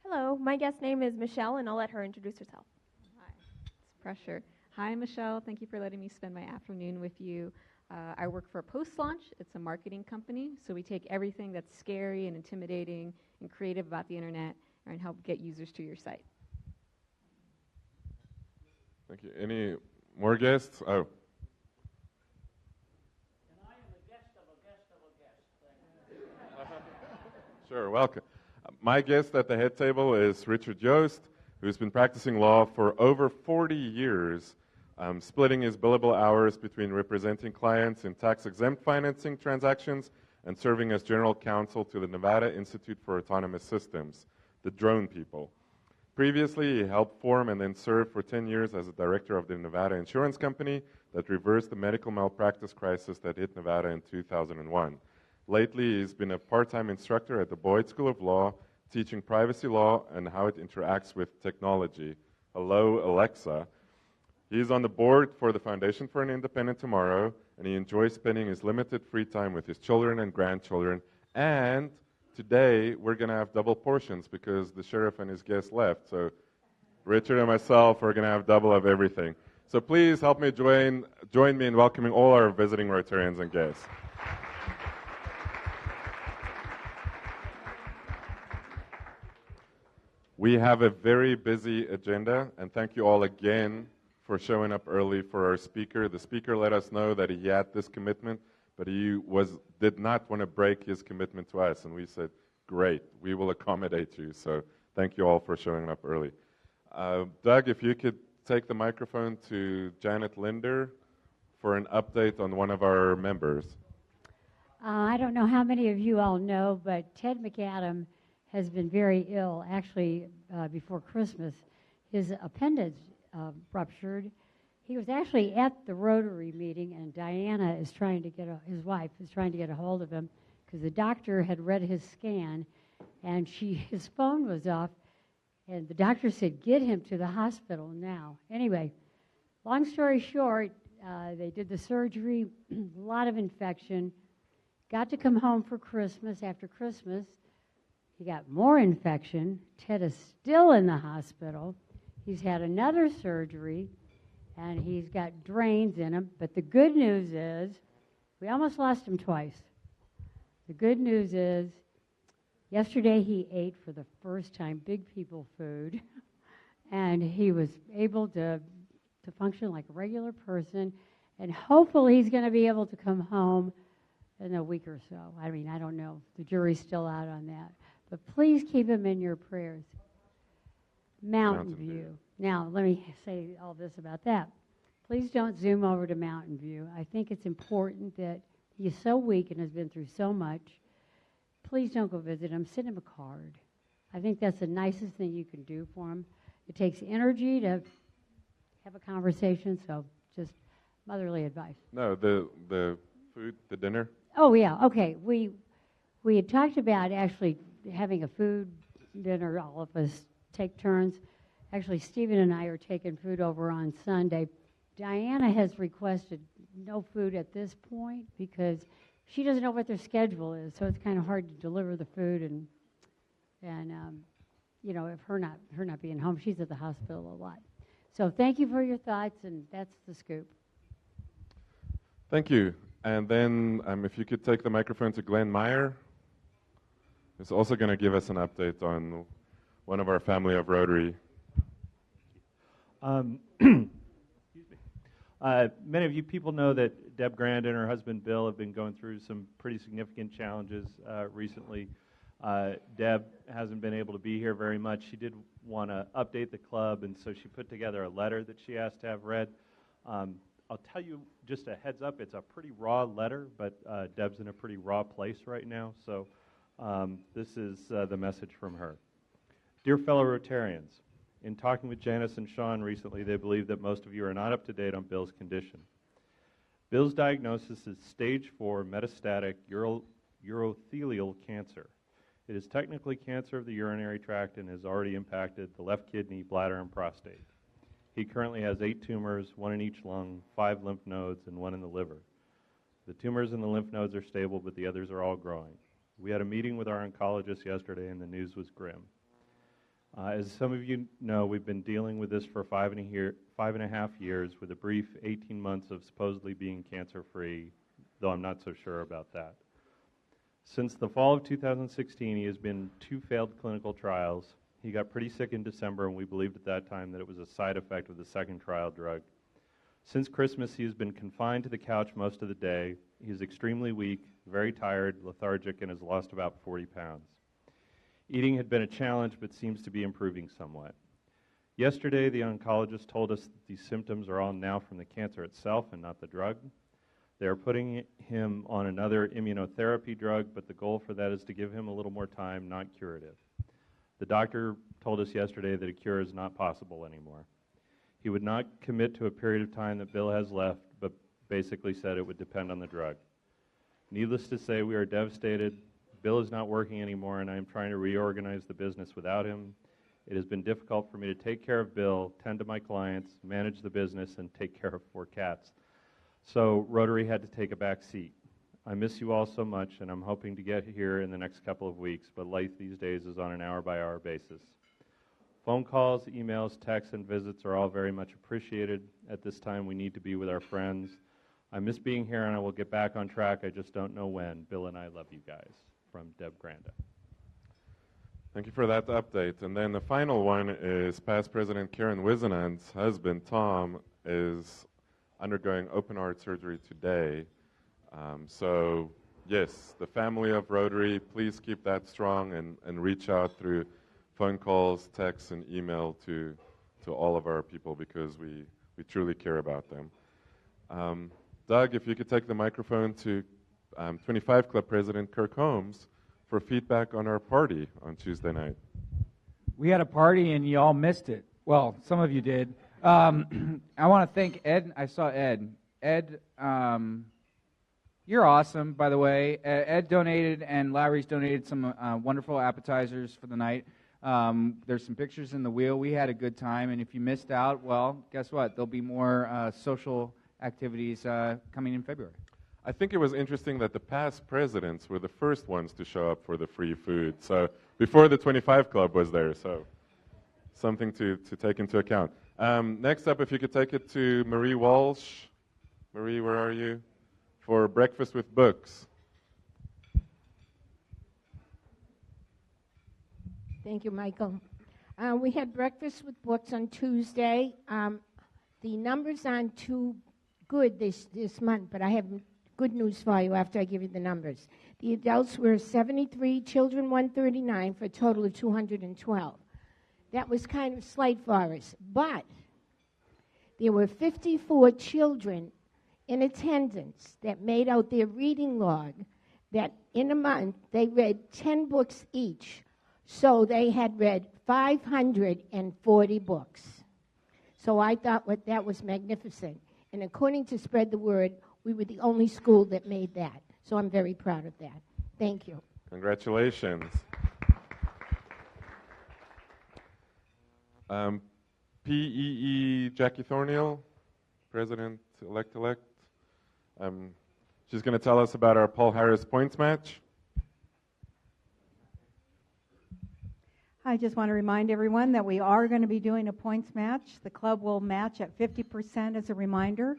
Hello, my guest name is Michelle, and I'll let her introduce herself. Hi, it's pressure. Hi, Michelle. Thank you for letting me spend my afternoon with you. I work for Post Launch. It's a marketing company, so we take everything that's scary and intimidating and creative about the internet and help get users to your site. Thank you. Any more guests? Oh. And I am the guest of a guest of a guest. Sure, welcome. My guest at the head table is Richard Yost, who's been practicing law for over 40 years, splitting his billable hours between representing clients in tax-exempt financing transactions and serving as general counsel to the Nevada Institute for Autonomous Systems, the drone people. Previously, he helped form and then served for 10 years as a director of the Nevada Insurance Company that reversed the medical malpractice crisis that hit Nevada in 2001. Lately, he's been a part-time instructor at the Boyd School of Law, teaching privacy law and how it interacts with technology. Hello, Alexa. He's on the board for the Foundation for an Independent Tomorrow, and he enjoys spending his limited free time with his children and grandchildren. And today, we're going to have double portions because the sheriff and his guests left. So Richard and myself are going to have double of everything. So please help me join me in welcoming all our visiting Rotarians and guests. We have a very busy agenda, and thank you all again for showing up early for our speaker. The speaker let us know that he had this commitment, but he did not want to break his commitment to us, and we said, great, we will accommodate you. So thank you all for showing up early. Doug, if you could take the microphone to Janet Linder for an update on one of our members. I don't know how many of you all know, but Ted McAdam has been very ill. Actually, before Christmas, his appendage ruptured. He was actually at the Rotary meeting, and Diana is trying to get his wife is trying to get a hold of him because the doctor had read his scan, and his phone was off, and the doctor said, "Get him to the hospital now." Anyway, long story short, they did the surgery, a lot of infection. Got to come home for Christmas. After Christmas, he got more infection. Ted is still in the hospital. He's had another surgery, and he's got drains in him. But the good news is, we almost lost him twice. The good news is, yesterday he ate for the first time big people food, and he was able to function like a regular person, and hopefully he's going to be able to come home in a week or so. I mean, I don't know. The jury's still out on that. But please keep him in your prayers. Mountain View. Now, let me say all this about that. Please don't zoom over to Mountain View. I think it's important that he's so weak and has been through so much. Please don't go visit him. Send him a card. I think that's the nicest thing you can do for him. It takes energy to have a conversation, so just motherly advice. No, the food, the dinner. Oh, yeah, okay. We had talked about actually having a food dinner, all of us take turns. Actually, Stephen and I are taking food over on Sunday. Diana has requested no food at this point because she doesn't know what their schedule is, so it's kind of hard to deliver the food and you know, if her not being home, she's at the hospital a lot. So thank you for your thoughts, and that's the scoop. Thank you. And then if you could take the microphone to Glenn Meyer, who's also going to give us an update on one of our family of Rotary. Excuse me. Many of you people know that Deb Granda and her husband Bill have been going through some pretty significant challenges recently. Deb hasn't been able to be here very much. She did want to update the club, and so she put together a letter that she asked to have read. I'll tell you just a heads up, it's a pretty raw letter, but Deb's in a pretty raw place right now, so this is the message from her. Dear fellow Rotarians, in talking with Janice and Sean recently, they believe that most of you are not up to date on Bill's condition. Bill's diagnosis is stage 4 metastatic urothelial cancer. It is technically cancer of the urinary tract and has already impacted the left kidney, bladder, and prostate. He currently has 8 tumors, 1 in each lung, 5 lymph nodes, and 1 in the liver. The tumors in the lymph nodes are stable, but the others are all growing. We had a meeting with our oncologist yesterday, and the news was grim. As some of you know, we've been dealing with this for 5.5 years, with a brief 18 months of supposedly being cancer-free, though I'm not so sure about that. Since the fall of 2016, he has been 2 failed clinical trials. He got pretty sick in December, and we believed at that time that it was a side effect of the second trial drug. Since Christmas, he has been confined to the couch most of the day. He is extremely weak, very tired, lethargic, and has lost about 40 pounds. Eating had been a challenge, but seems to be improving somewhat. Yesterday, the oncologist told us that these symptoms are all now from the cancer itself and not the drug. They are putting him on another immunotherapy drug, but the goal for that is to give him a little more time, not curative. The doctor told us yesterday that a cure is not possible anymore. He would not commit to a period of time that Bill has left, but basically said it would depend on the drug. Needless to say, we are devastated. Bill is not working anymore, and I am trying to reorganize the business without him. It has been difficult for me to take care of Bill, tend to my clients, manage the business, and take care of 4 cats. So Rotary had to take a back seat. I miss you all so much, and I'm hoping to get here in the next couple of weeks, but life these days is on an hour-by-hour basis. Phone calls, emails, texts, and visits are all very much appreciated. At this time, we need to be with our friends. I miss being here, and I will get back on track. I just don't know when. Bill and I love you guys. From Deb Granda. Thank you for that update. And then the final one is past President Karen Wisenand's husband, Tom, is undergoing open heart surgery today. So, yes, the family of Rotary, please keep that strong and reach out through phone calls, texts, and email to all of our people because we truly care about them. Doug, if you could take the microphone to 25 Club President Kirk Holmes for feedback on our party on Tuesday night. We had a party and you all missed it. Well, some of you did. I want to thank Ed. I saw Ed. Ed, you're awesome, by the way. Ed donated and Larry's donated some wonderful appetizers for the night. There's some pictures in the wheel. We had a good time, and if you missed out, well, guess what? There'll be more social activities coming in February. I think it was interesting that the past presidents were the first ones to show up for the free food. So before the 25 Club was there, so something to take into account. Next up, if you could take it to Marie Walsh. Marie, where are you? For Breakfast with Books. Thank you, Michael. We had Breakfast with Books on Tuesday. The numbers aren't too good this month, but I have good news for you after I give you the numbers. The adults were 73, children 139, for a total of 212. That was kind of slight for us, but there were 54 children in attendance that made out their reading log that in a month they read 10 books each. So they had read 540 books. So I thought that was magnificent. And according to Spread the Word, we were the only school that made that. So I'm very proud of that. Thank you. Congratulations. PEE Jackie Thorneal, President-elect. She's going to tell us about our Paul Harris points match. I just want to remind everyone that we are going to be doing a points match. The club will match at 50% as a reminder.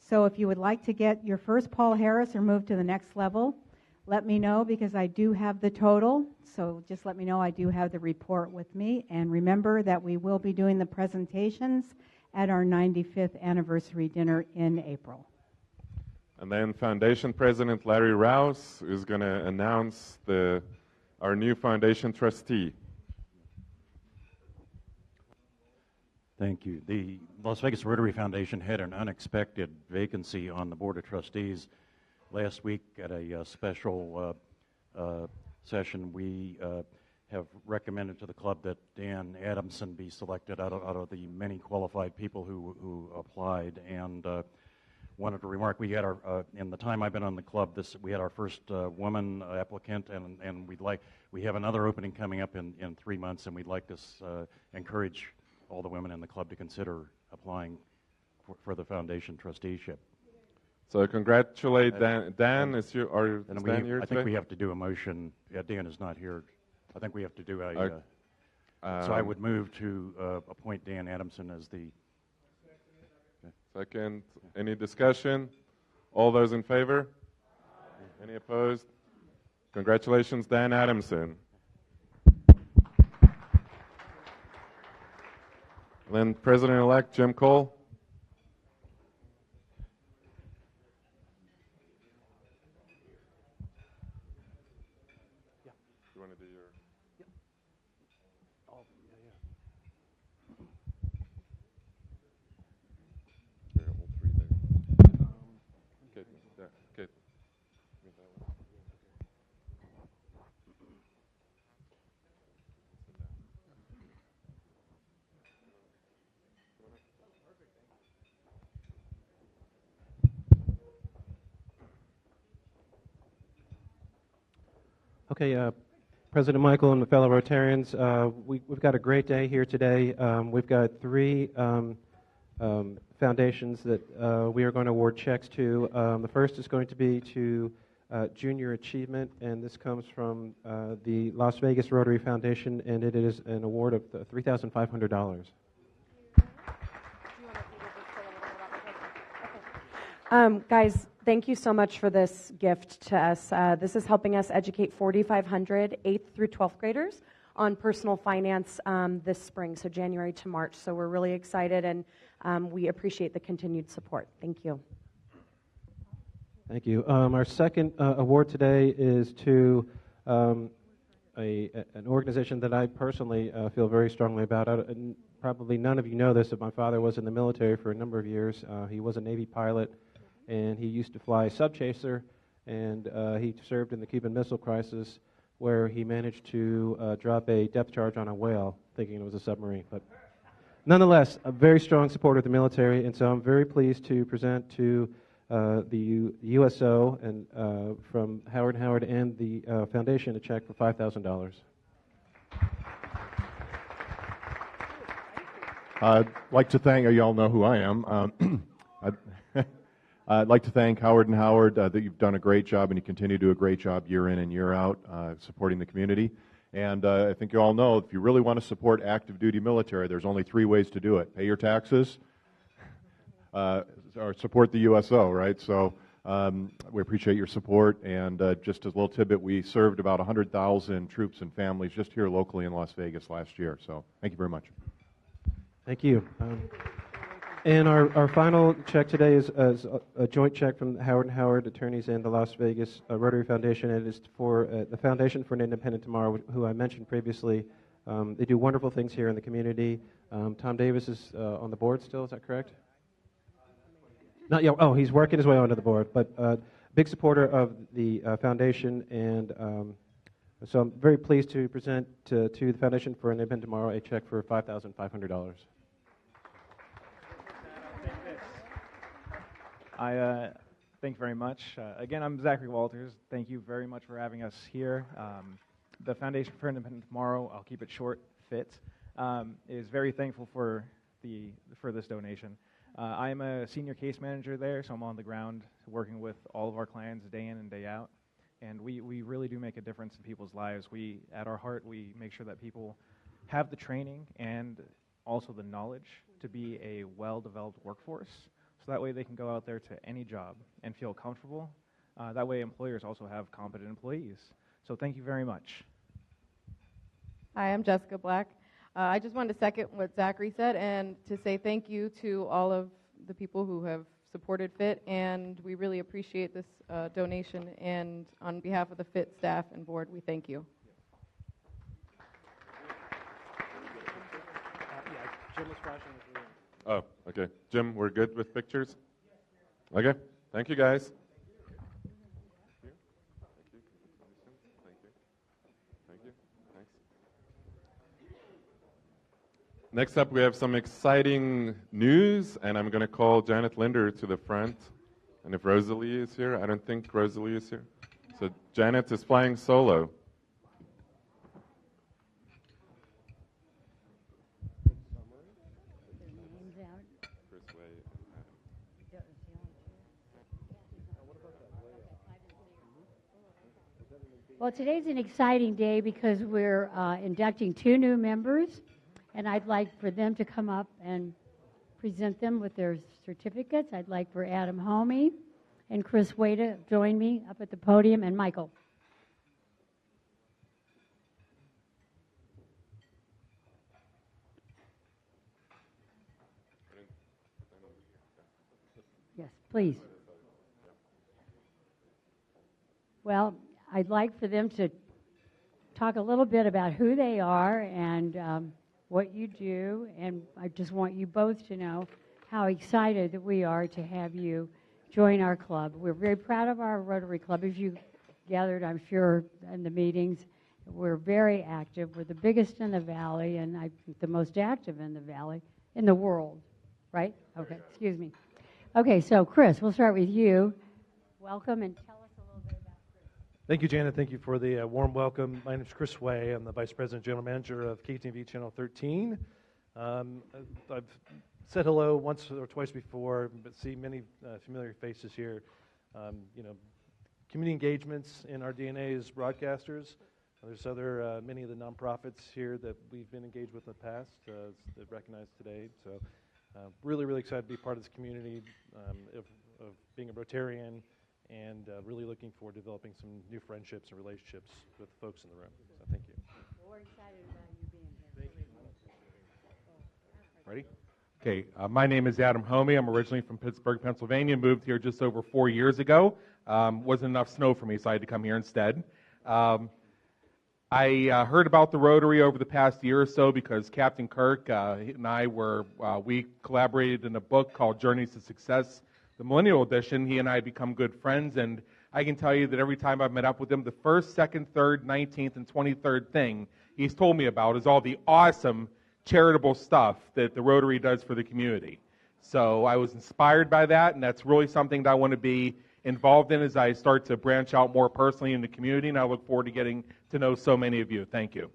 So if you would like to get your first Paul Harris or move to the next level, let me know because I do have the total. So just let me know I do have the report with me. And remember that we will be doing the presentations at our 95th anniversary dinner in April. And then Foundation President Larry Rouse is going to announce our new foundation trustee. Thank you. The Las Vegas Rotary Foundation had an unexpected vacancy on the Board of Trustees. Last week at a special session, we have recommended to the club that Dan Adamson be selected out of the many qualified people who applied. And wanted to remark, we had in the time I've been on the club, we had our first woman applicant, and we have another opening coming up in 3 months, and we'd like to encourage all the women in the club to consider applying for the foundation trusteeship. So congratulate Dan. Dan, is Dan here I think we have to do a motion. Yeah, Dan is not here. I think we have to do a. So I would move to appoint Dan Adamson as the. Second. Any discussion? All those in favor? Any opposed? Congratulations, Dan Adamson. Then President-elect Jim Cole. You want to do your? Oh, yeah. There, all three there. Okay, there. Okay. Okay, President Michael and the fellow Rotarians, we've got a great day here today. We've got three foundations that we are going to award checks to. The first is going to be to Junior Achievement, and this comes from the Las Vegas Rotary Foundation, and it is an award of $3,500. Guys, thank you so much for this gift to us. This is helping us educate 4,500 8th through 12th graders on personal finance this spring, so January to March. So we're really excited, and we appreciate the continued support. Thank you. Thank you. Our second award today is to an organization that I personally feel very strongly about. And probably none of you know this, but my father was in the military for a number of years. He was a Navy pilot, and he used to fly Subchaser, and he served in the Cuban Missile Crisis. where he managed to drop a depth charge on a whale, thinking it was a submarine. But nonetheless, a very strong supporter of the military, and so I'm very pleased to present to the USO and from Howard & Howard and the foundation a check for $5,000. I'd like to thank, you all know who I am. I'd like to thank Howard & Howard that you've done a great job and you continue to do a great job year in and year out supporting the community. And I think you all know if you really want to support active duty military, there's only 3 ways to do it. Pay your taxes, or support the USO, right? So we appreciate your support. And just as a little tidbit, we served about 100,000 troops and families just here locally in Las Vegas last year. So thank you very much. Thank you. And our final check today is a joint check from Howard & Howard attorneys and the Las Vegas Rotary Foundation. And it is for the Foundation for an Independent Tomorrow, who I mentioned previously. They do wonderful things here in the community. Tom Davis is on the board still, is that correct? Not yet. Oh, he's working his way onto the board. But big supporter of the foundation. And so I'm very pleased to present to the Foundation for an Independent Tomorrow a check for $5,500. Thank you very much. Again, I'm Zachary Walters. Thank you very much for having us here. The Foundation for Independent Tomorrow, I'll keep it short, FIT, is very thankful for this donation. I am a senior case manager there, so I'm on the ground working with all of our clients day in and day out. And we really do make a difference in people's lives. At our heart, we make sure that people have the training and also the knowledge to be a well-developed workforce. So that way they can go out there to any job and feel comfortable. That way employers also have competent employees. So thank you very much. Hi, I'm Jessica Black. I just wanted to second what Zachary said and to say thank you to all of the people who have supported FIT, and we really appreciate this donation. And on behalf of the FIT staff and board, we thank you. Jim was flashing. Oh, okay. Jim, we're good with pictures? Okay. Thank you, guys. Thank you. Thanks. Next up, we have some exciting news, and I'm going to call Janet Linder to the front. And if Rosalie is here, I don't think Rosalie is here. So Janet is flying solo. Well, today's an exciting day because we're inducting 2 new members, and I'd like for them to come up and present them with their certificates. I'd like for Adam Homey and Chris Way to join me up at the podium, and Michael. Yes, please. Well, I'd like for them to talk a little bit about who they are and what you do, and I just want you both to know how excited that we are to have you join our club. We're very proud of our Rotary Club, as you gathered, I'm sure, in the meetings. We're very active. We're the biggest in the Valley, and I think the most active in the Valley, in the world, right? Okay, excuse me. Okay, so Chris, we'll start with you. Welcome, and tell us a little bit about Chris. Thank you, Janet. Thank you for the warm welcome. My name is Chris Way. I'm the Vice President General Manager of KTV Channel 13. I've said hello once or twice before, but see many familiar faces here. Community engagements in our DNA as broadcasters. There's many of the nonprofits here that we've been engaged with in the past that recognize today. So really, really excited to be part of this community of being a Rotarian and really looking forward to developing some new friendships and relationships with the folks in the room. So thank you. We're excited about you being here. Ready? Okay, my name is Adam Homey. I'm originally from Pittsburgh, Pennsylvania. Moved here just over 4 years ago. Wasn't enough snow for me, so I had to come here instead. I heard about the Rotary over the past year or so because Captain Kirk and I we collaborated in a book called Journeys to Success, the Millennial Edition. He and I become good friends, and I can tell you that every time I've met up with him, the first, second, third, 19th, and 23rd thing he's told me about is all the awesome charitable stuff that the Rotary does for the community. So I was inspired by that, and that's really something that I want to be involved in as I start to branch out more personally in the community, and I look forward to getting to know so many of you. Thank you.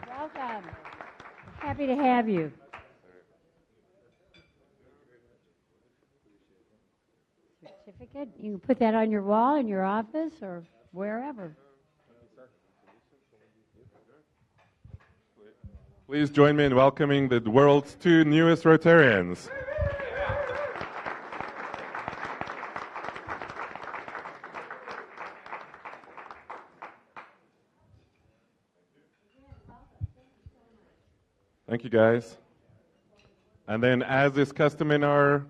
Welcome. Happy to have you. Certificate. You can put that on your wall in your office or wherever. Please join me in welcoming the world's two newest Rotarians. Thank you, guys. And then, as is custom in our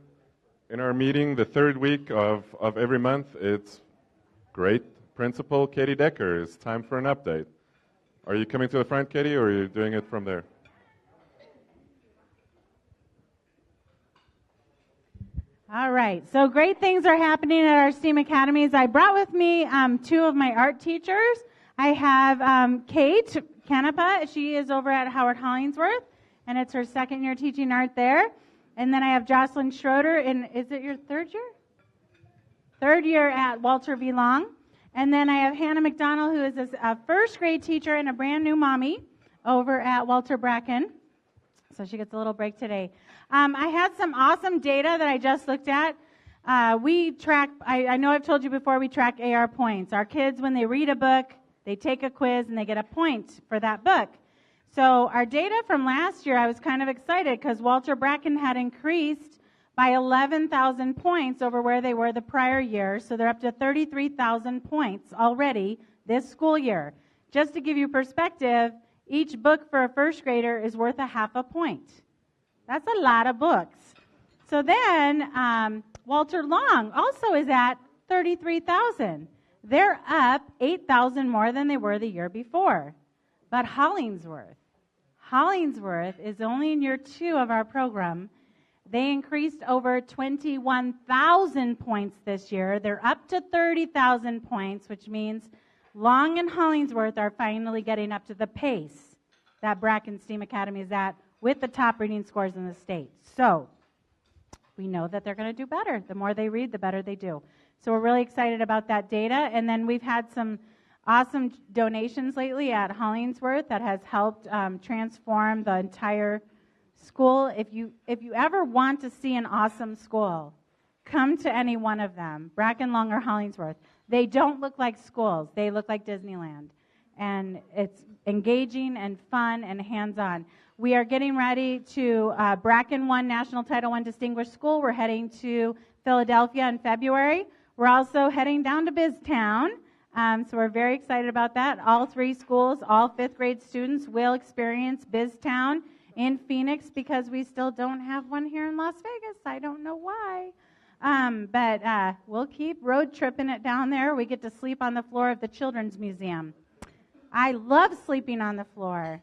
meeting, the third week of every month, it's great Principal Katie Decker. It's time for an update. Are you coming to the front, Katie, or are you doing it from there? All right, so great things are happening at our STEAM academies. I brought with me two of my art teachers. I have Kate Canepa. She is over at Howard Hollingsworth, and it's her second year teaching art there. And then I have Jocelyn Schroeder, and is it your third year? Third year at Walter V. Long. And then I have Hannah McDonald, who is a first grade teacher and a brand new mommy over at Walter Bracken. So she gets a little break today. I had some awesome data that I just looked at. We track, I know I've told you before, we track AR points. Our kids, when they read a book, they take a quiz and they get a point for that book. So our data from last year, I was kind of excited because Walter Bracken had increased by 11,000 points over where they were the prior year. So they're up to 33,000 points already this school year. Just to give you perspective, each book for a first grader is worth a half a point. That's a lot of books. So then Walter Long also is at 33,000. They're up 8,000 more than they were the year before. But Hollingsworth is only in year 2 of our program. They increased over 21,000 points this year. They're up to 30,000 points, which means Long and Hollingsworth are finally getting up to the pace that Bracken STEAM Academy is at with the top reading scores in the state. So we know that they're going to do better. The more they read, the better they do. So we're really excited about that data. And then we've had some awesome donations lately at Hollingsworth that has helped transform the entire school. If you ever want to see an awesome school, come to any one of them, Bracken, Long, or Hollingsworth. They don't look like schools. They look like Disneyland. And it's engaging and fun and hands-on. We are getting ready to Bracken won National Title I Distinguished School. We're heading to Philadelphia in February. We're also heading down to BizTown. So we're very excited about that. All 3 schools, all 5th grade students will experience BizTown in Phoenix because we still don't have one here in Las Vegas. I don't know why. But we'll keep road tripping it down there. We get to sleep on the floor of the Children's Museum. I love sleeping on the floor.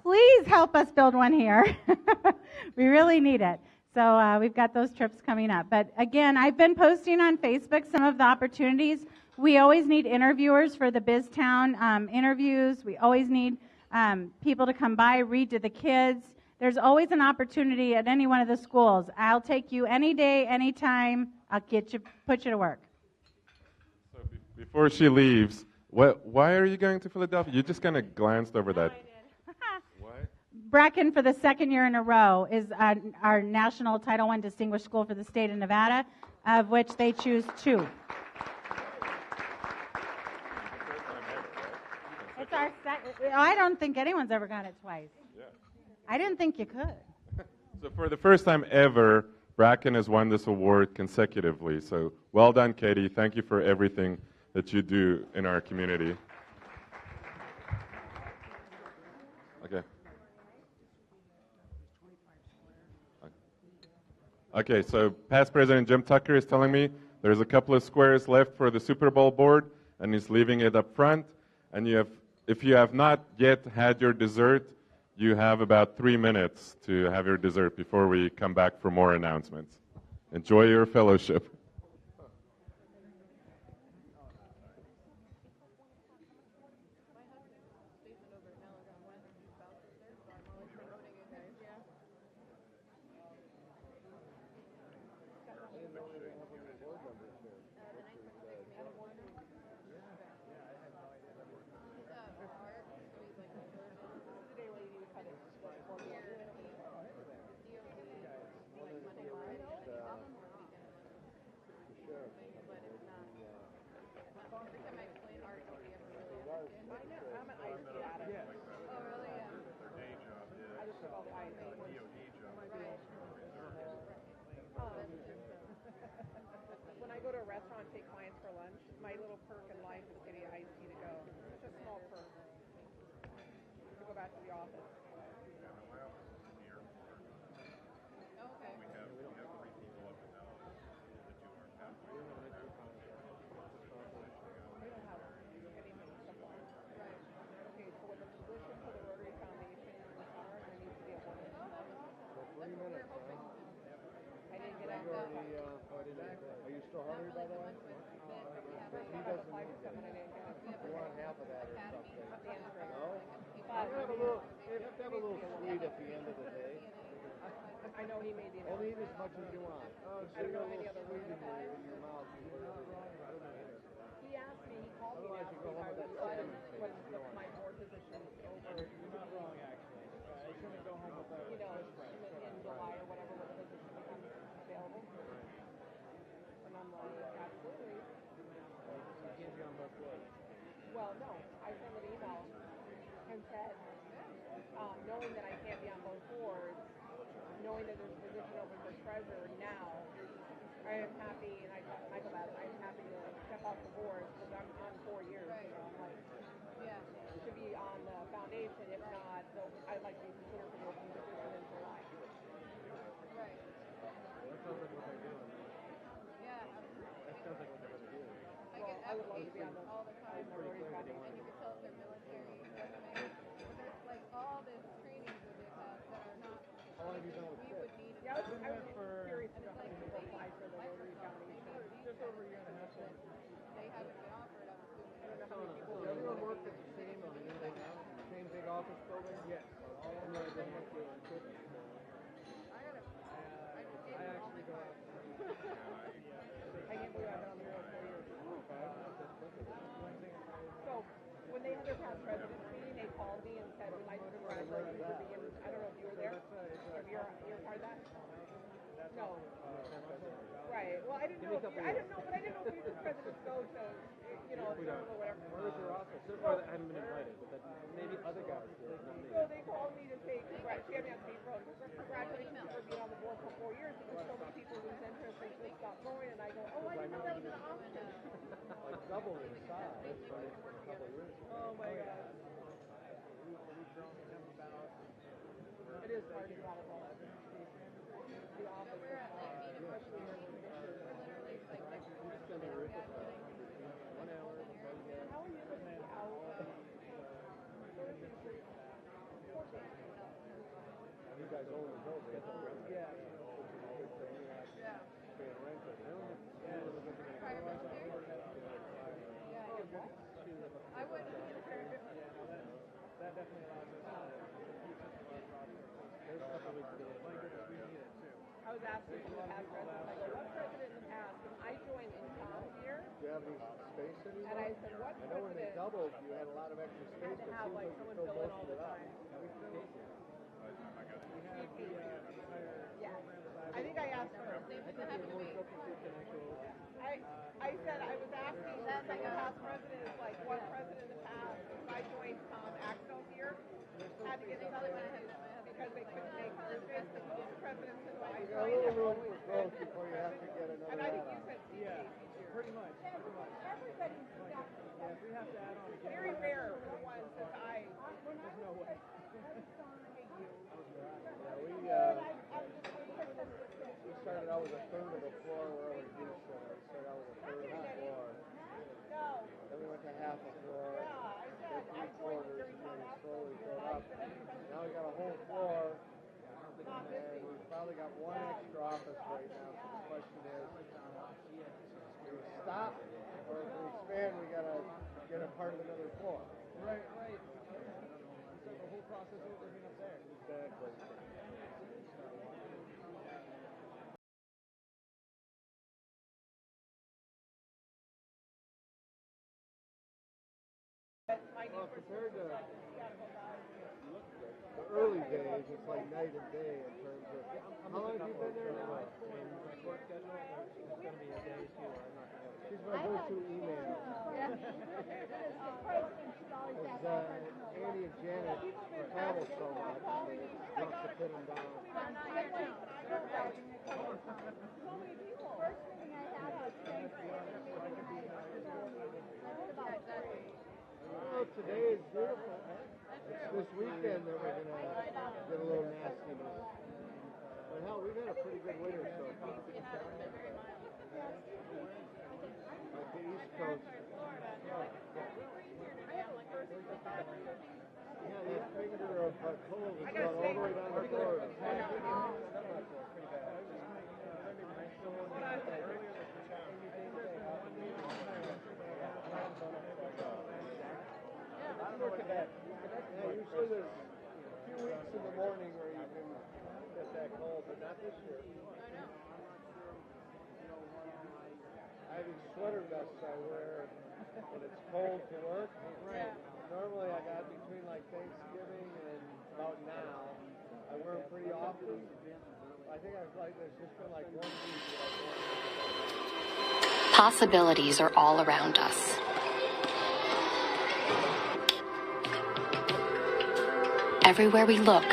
Please help us build one here. We really need it. So we've got those trips coming up. But again, I've been posting on Facebook some of the opportunities. We always need interviewers for the BizTown interviews. We always need people to come by, read to the kids. There's always an opportunity at any one of the schools. I'll take you any day, any time. I'll put you to work. So before she leaves, why are you going to Philadelphia? You just kind of glanced over that. Bracken, for the second year in a row, is our National Title I Distinguished School for the state of Nevada, of which they choose 2. It's our I don't think anyone's ever got it twice. Yeah. I didn't think you could. So for the first time ever, Bracken has won this award consecutively. So well done, Katie. Thank you for everything that you do in our community. Okay. Okay, so past President Jim Tucker is telling me there's a couple of squares left for the Super Bowl board, and he's leaving it up front. And if you have not yet had your dessert, you have about 3 minutes to have your dessert before we come back for more announcements. Enjoy your fellowship. want to take clients for lunch. My little perk in life is getting iced tea to go. It's a small perk. To go back to the office. Okay. We have 3 people up in now that you are pathway. They don't have anything similar. Right. Okay, so when the position for the Rotary Foundation is in summer, there needs to be a woman. Oh, that's awesome. So 3 minutes, I didn't get out. Are you still hungry, by the way? He doesn't apply for something I didn't get. You want half of that or something? No? You You have to have a little sweet at the end of the day. I know he made the Only eat as much as you want. I don't know of any other sweet way. in your mouth. He asked me, he called me Otherwise, and you asked go me if home I with was that open salmon when my board position is over. You're not wrong, actually. You shouldn't go home with that. You know, in July or whatever, when the position becomes available. And I'm like, absolutely. You can't be on both boards. Well, no, I sent an email and said, knowing that I can't be on both boards, knowing that there's a position open for treasurer now, I am happy, and I talked to Michael about it, I'm happy to step off the board because I'm on 4 years. Right. So I'm like, should be on the foundation. If not, I'd like to be considered for the open position in July. Right. That sounds like what they're doing. Yeah. That sounds like what they're going to do. I would love to be on the all the time. the Rotary Foundation. And you can tell if they're military resume. There's like all this training that they've had that are not. How long have you been with we would need. Yeah, I was curious about how people apply for the Rotary Foundation. Just over a year and a half. They haven't been offered, I'm assuming. I don't know how many people. Does everyone work at the same big office building? Yes. All of them are going to do it. I actually go out. I can't believe I've been on the board 4 years. So when they had their past presidents meeting, they called me and said, we'd like to congratulate you for being, I don't know if you were there, if you're part of that? No. Right. Well, I didn't know, but I didn't know if you just presidents go to, you know, or whatever. Where's your office? So far, I haven't been invited, but maybe other guys did, not me. So they called me to say, congratulations for being on the board for 4 years because so many people lose interest and just stop going. And I go, oh, I didn't know that was an option. Like double in size for a couple of years. Oh my God. It is hard to get out of all that. The office. Especially when It's going to be ridiculous. 1 hour. How are you going to be out? You guys only know they get the rent. Yeah. Paying rent. I would. That definitely allows us to keep some of our process. There's stuff that we can do. My goodness, we need it too. I was asking the past president, I go, what president in the past? And I joined in Tom's year. Do you have any space anymore? And I said, what I know when they president doubled, you had a lot of extra space. had to have like someone fill in all the time? Yeah. I think I asked her. I said I was asking the past presidents, like what president in the past, because I joined Tom Axel's year, had to get something because they couldn't make service. And most presidents that I You got a joined little have room always for growth before you have to get another and I think you add-on. said CPA easier. Pretty much. Everybody's got Yeah, if we have to add on again. very rare for one since I. There's no way. We started out with a third of the floor where we used to. We started out with a third of the floor. No. Then we went to half a floor. Then 3/4, and then we slowly built up. Now we got a whole floor. And we've probably got one extra office right now. So the question is, do we stop? Or if we expand, we got to get a part of another floor. Right. So the whole process over again up there. Exactly. Well, compared to the early days, it's like night and day in terms of. How long have you been there now? Court schedule, there's going to be a day or two where I'm not going to be able to. She's my go-to email. Because Andy and Janet travel so much, they want to pin them down. So many people. First meeting I had was beautiful. It's this weekend that we're going to get a little nastiness. But hell, we've had a pretty good winter so far. Like the East Coast. Yeah, that finger of cold has gone all the way down to Florida. Yeah, usually there's a few weeks in the morning where you can get that cold, but not this year. I have these sweater vests I wear when it's cold to work. Normally I got between like Thanksgiving and about now. I wear them pretty often. I think there's just been like 1 week that I've worn. Possibilities are all around us. Everywhere we look,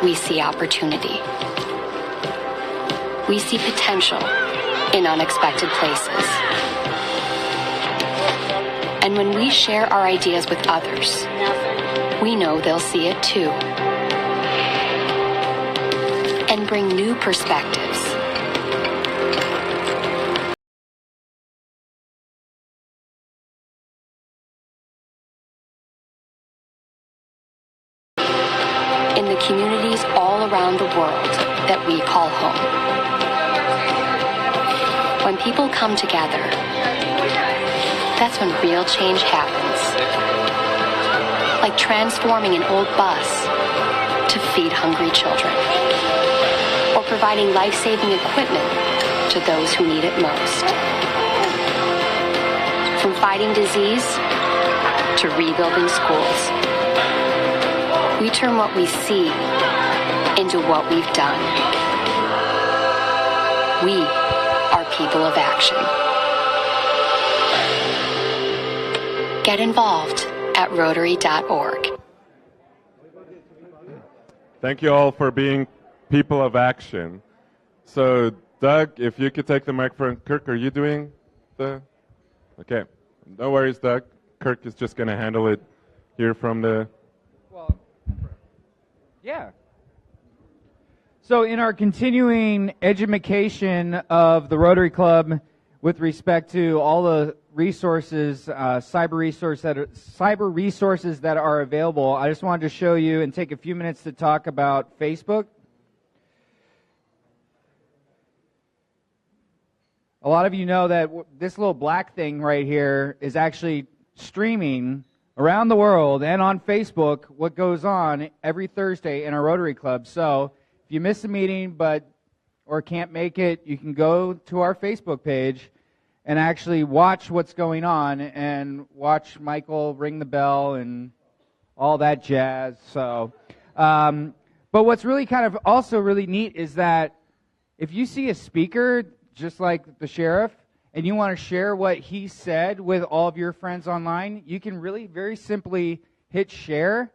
we see opportunity. We see potential in unexpected places. And when we share our ideas with others, we know they'll see it too. And bring new perspectives. In the communities all around the world that we call home. When people come together, that's when real change happens. Like transforming an old bus to feed hungry children. Or providing life-saving equipment to those who need it most. From fighting disease to rebuilding schools. We turn what we see into what we've done. We are people of action. Get involved at Rotary.org. Thank you all for being people of action. So, Doug, if you could take the microphone. Kirk, are you doing the... Okay. No worries, Doug. Kirk is just going to handle it here from the... Yeah. So in our continuing education of the Rotary Club with respect to all the resources, cyber resources that are available, I just wanted to show you and take a few minutes to talk about Facebook. A lot of you know that this little black thing right here is actually streaming around the world and on Facebook what goes on every Thursday in our Rotary Club. So if you miss a meeting or can't make it, you can go to our Facebook page and actually watch what's going on and watch Michael ring the bell and all that jazz. So, but what's really kind of also really neat is that if you see a speaker just like the sheriff, and you want to share what he said with all of your friends online, you can really very simply hit share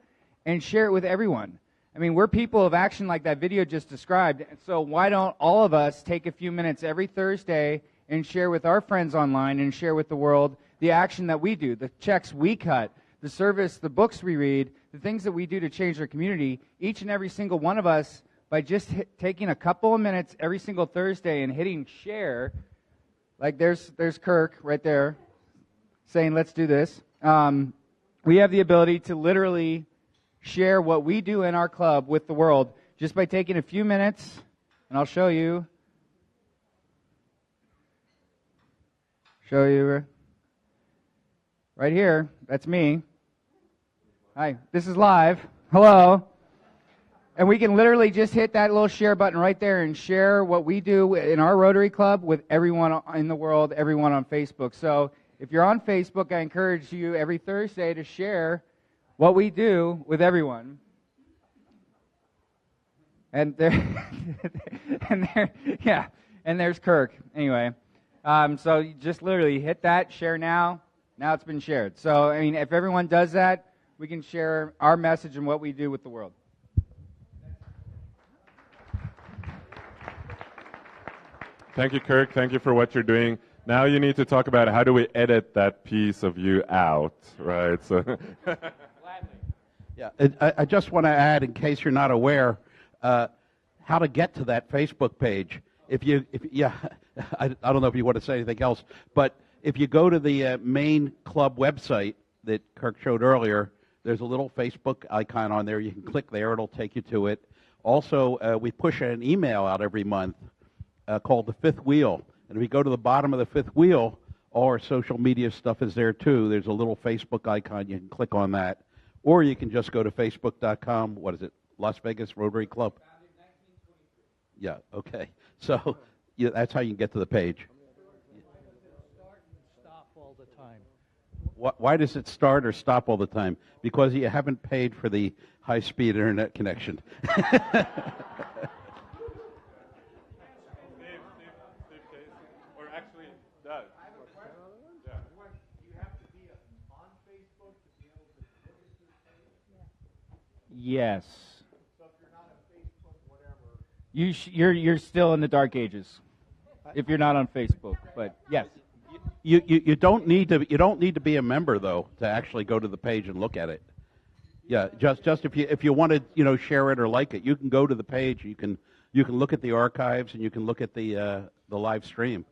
and share it with everyone. I mean, we're people of action like that video just described, so why don't all of us take a few minutes every Thursday and share with our friends online and share with the world the action that we do, the checks we cut, the service, the books we read, the things that we do to change our community, each and every single one of us, by just taking a couple of minutes every single Thursday and hitting share. Like there's Kirk right there saying, let's do this. We have the ability to literally share what we do in our club with the world just by taking a few minutes, and I'll show you. Right here. That's me. Hi, this is live. Hello. And we can literally just hit that little share button right there and share what we do in our Rotary Club with everyone in the world, everyone on Facebook. So if you're on Facebook, I encourage you every Thursday to share what we do with everyone. And there's Kirk. Anyway, so you just literally hit that, share now. Now it's been shared. So, I mean, if everyone does that, we can share our message and what we do with the world. Thank you, Kirk. Thank you for what you're doing. Now you need to talk about how do we edit that piece of you out, right? So. Yeah, I just want to add, in case you're not aware, how to get to that Facebook page. I don't know if you want to say anything else, but if you go to the main club website that Kirk showed earlier, there's a little Facebook icon on there. You can click there; it'll take you to it. Also, we push an email out every month called the Fifth Wheel, and if you go to the bottom of the Fifth Wheel, all our social media stuff is there too. There's a little Facebook icon. You can click on that. Or you can just go to facebook.com, what is it, Las Vegas Rotary Club? Yeah, okay. So that's how you can get to the page. Stop all the time. Why does it start or stop all the time? Because you haven't paid for the high-speed internet connection. Or actually does. Yes. You're still in the dark ages if you're not on Facebook. But yes, you don't need to be a member though to actually go to the page and look at it. Yeah, just if you want to share it or like it, you can go to the page. You can look at the archives and you can look at the live stream.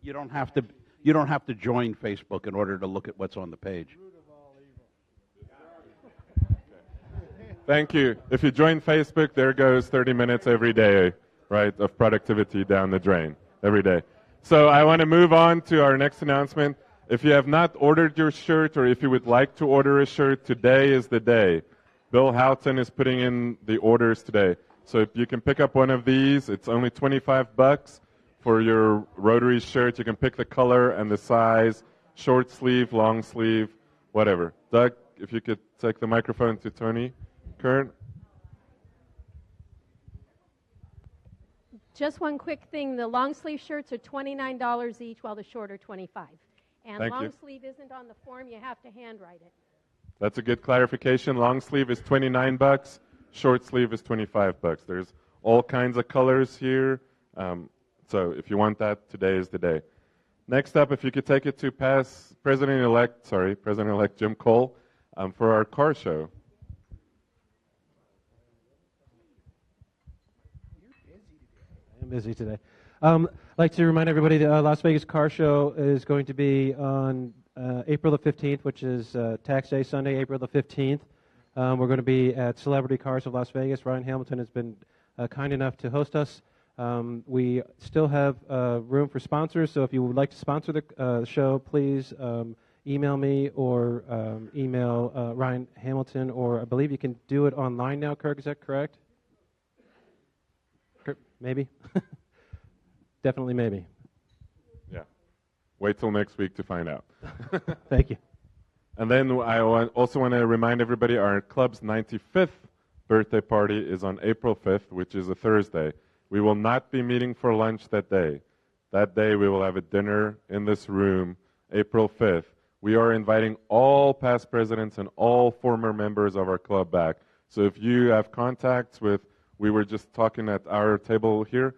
You don't have to join Facebook in order to look at what's on the page. Thank you. If you join Facebook, there goes 30 minutes every day, right, of productivity down the drain every day. So I want to move on to our next announcement. If you have not ordered your shirt or if you would like to order a shirt, today is the day. Bill Houghton is putting in the orders today. So if you can pick up one of these, it's only $25 for your Rotary shirt. You can pick the color and the size, short sleeve, long sleeve, whatever. Doug, if you could take the microphone to Tony. Kurt? Just one quick thing. The long sleeve shirts are $29 each, while the short are $25. And Thank long you. sleeve isn't on the form. You have to handwrite it. That's a good clarification. Long sleeve is $29. Short sleeve is $25. There's all kinds of colors here. So if you want that, today is the day. Next up, if you could take it to President-elect Jim Cole for our car show. I'm busy today. I'd like to remind everybody the Las Vegas Car Show is going to be on April the 15th, which is Tax Day Sunday, April the 15th. We're going to be at Celebrity Cars of Las Vegas. Ryan Hamilton has been kind enough to host us. We still have room for sponsors, so if you would like to sponsor the show, please email me or email Ryan Hamilton, or I believe you can do it online now, Kirk, is that correct? Maybe? Definitely maybe. Yeah. Wait till next week to find out. Thank you. And then I also want to remind everybody our club's 95th birthday party is on April 5th, which is a Thursday. We will not be meeting for lunch that day. That day we will have a dinner in this room, April 5th. We are inviting all past presidents and all former members of our club back. So if you have contacts with, we were just talking at our table here,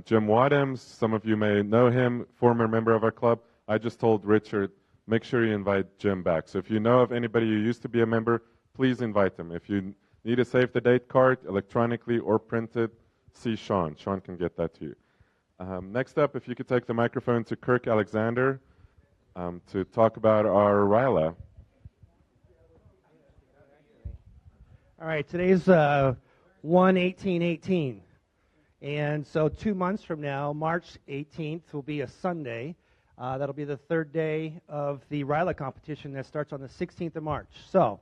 Jim Wadhams, some of you may know him, former member of our club. I just told Richard, make sure you invite Jim back. So if you know of anybody who used to be a member, please invite them. If you need a save the date card, electronically or printed, see Sean. Sean can get that to you. Next up, if you could take the microphone to Kirk Alexander to talk about our RILA. All right, today's 1/18/18. And so 2 months from now, March 18th, will be a Sunday. That'll be the third day of the RILA competition that starts on the 16th of March. So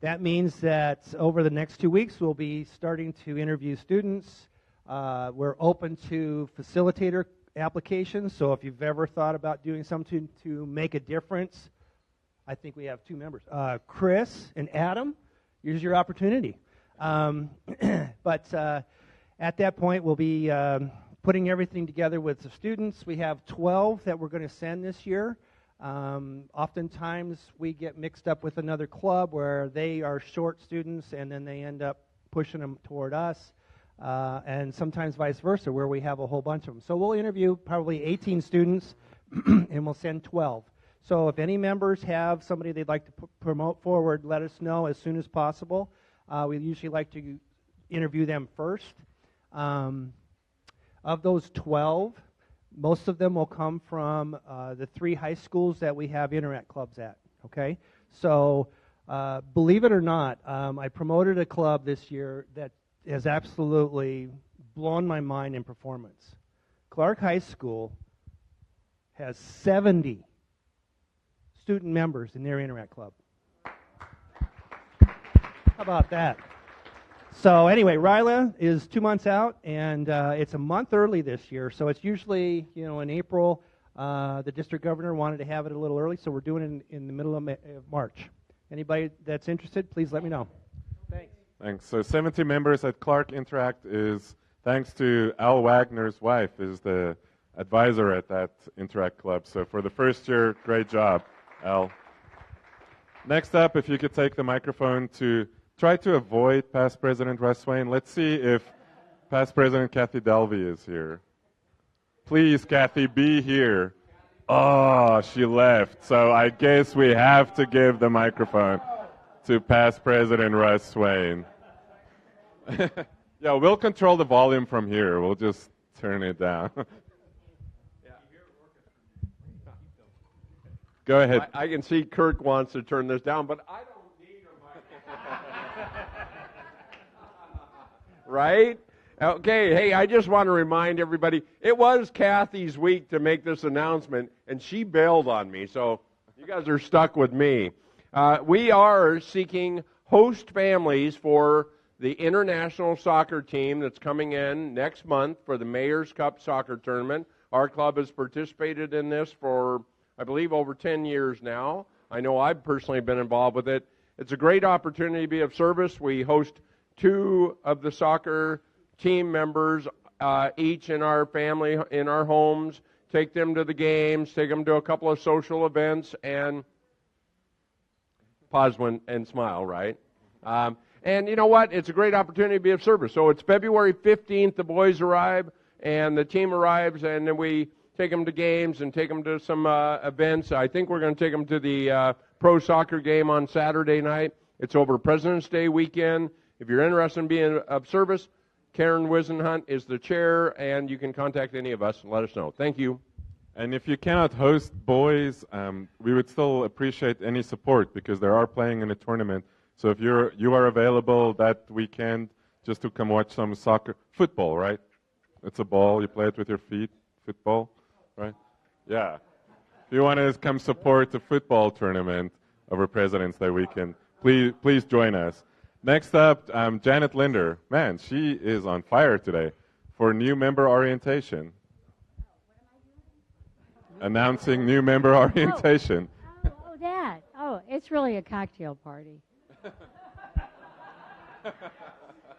that means that over the next 2 weeks, we'll be starting to interview students. We're open to facilitator applications. So if you've ever thought about doing something to make a difference, I think we have two members. Chris and Adam, here's your opportunity. But at that point, we'll be putting everything together with the students. We have 12 that we're going to send this year. Oftentimes, we get mixed up with another club where they are short students, and then they end up pushing them toward us. and sometimes vice versa, where we have a whole bunch of them. So we'll interview probably 18 students, and we'll send 12. So if any members have somebody they'd like to promote forward, let us know as soon as possible. We usually like to interview them first. Of those 12, most of them will come from the 3 high schools that we have Interact clubs at, okay? So believe it or not, I promoted a club this year that has absolutely blown my mind in performance. Clark High School has 70 student members in their Interact club. How about that? So anyway, Ryla is 2 months out, and it's a month early this year. So it's usually, in April. The district governor wanted to have it a little early, so we're doing it in the middle of March. Anybody that's interested, please let me know. Thanks. Thanks. So 70 members at Clark Interact is thanks to Al Wagner's wife, is the advisor at that Interact club. So for the first year, great job, Al. Next up, if you could take the microphone to try to avoid past President Russ Swain. Let's see if past President Kathy Delvey is here. Please, Kathy, be here. Oh, she left. So I guess we have to give the microphone to past President Russ Swain. Yeah, we'll control the volume from here. We'll just turn it down. Go ahead. I can see Kirk wants to turn this down, but I don't need a microphone. Right? Okay, hey, I just want to remind everybody, it was Kathy's week to make this announcement, and she bailed on me, so you guys are stuck with me. We are seeking host families for the international soccer team that's coming in next month for the Mayor's Cup soccer tournament. Our club has participated in this for, I believe, over 10 years now. I know I've personally been involved with it. It's a great opportunity to be of service. We host 2 of the soccer team members each in our family, in our homes, take them to the games, take them to a couple of social events, and pause and smile, right? And you know what? It's a great opportunity to be of service. So it's February 15th, the boys arrive, and the team arrives, and then we take them to games and take them to some events. I think we're going to take them to the pro soccer game on Saturday night. It's over President's Day weekend. If you're interested in being of service, Karen Wisenhunt is the chair, and you can contact any of us and let us know. Thank you. And if you cannot host boys, we would still appreciate any support because they are playing in a tournament. So if you are available that weekend just to come watch some football, right? It's a ball, you play it with your feet, football, right? Yeah. If you want to come support the football tournament over President's Day weekend, please join us. Next up, Janet Linder. Man, she is on fire today for new member orientation. Announcing new member orientation. Oh, that. Oh, it's really a cocktail party.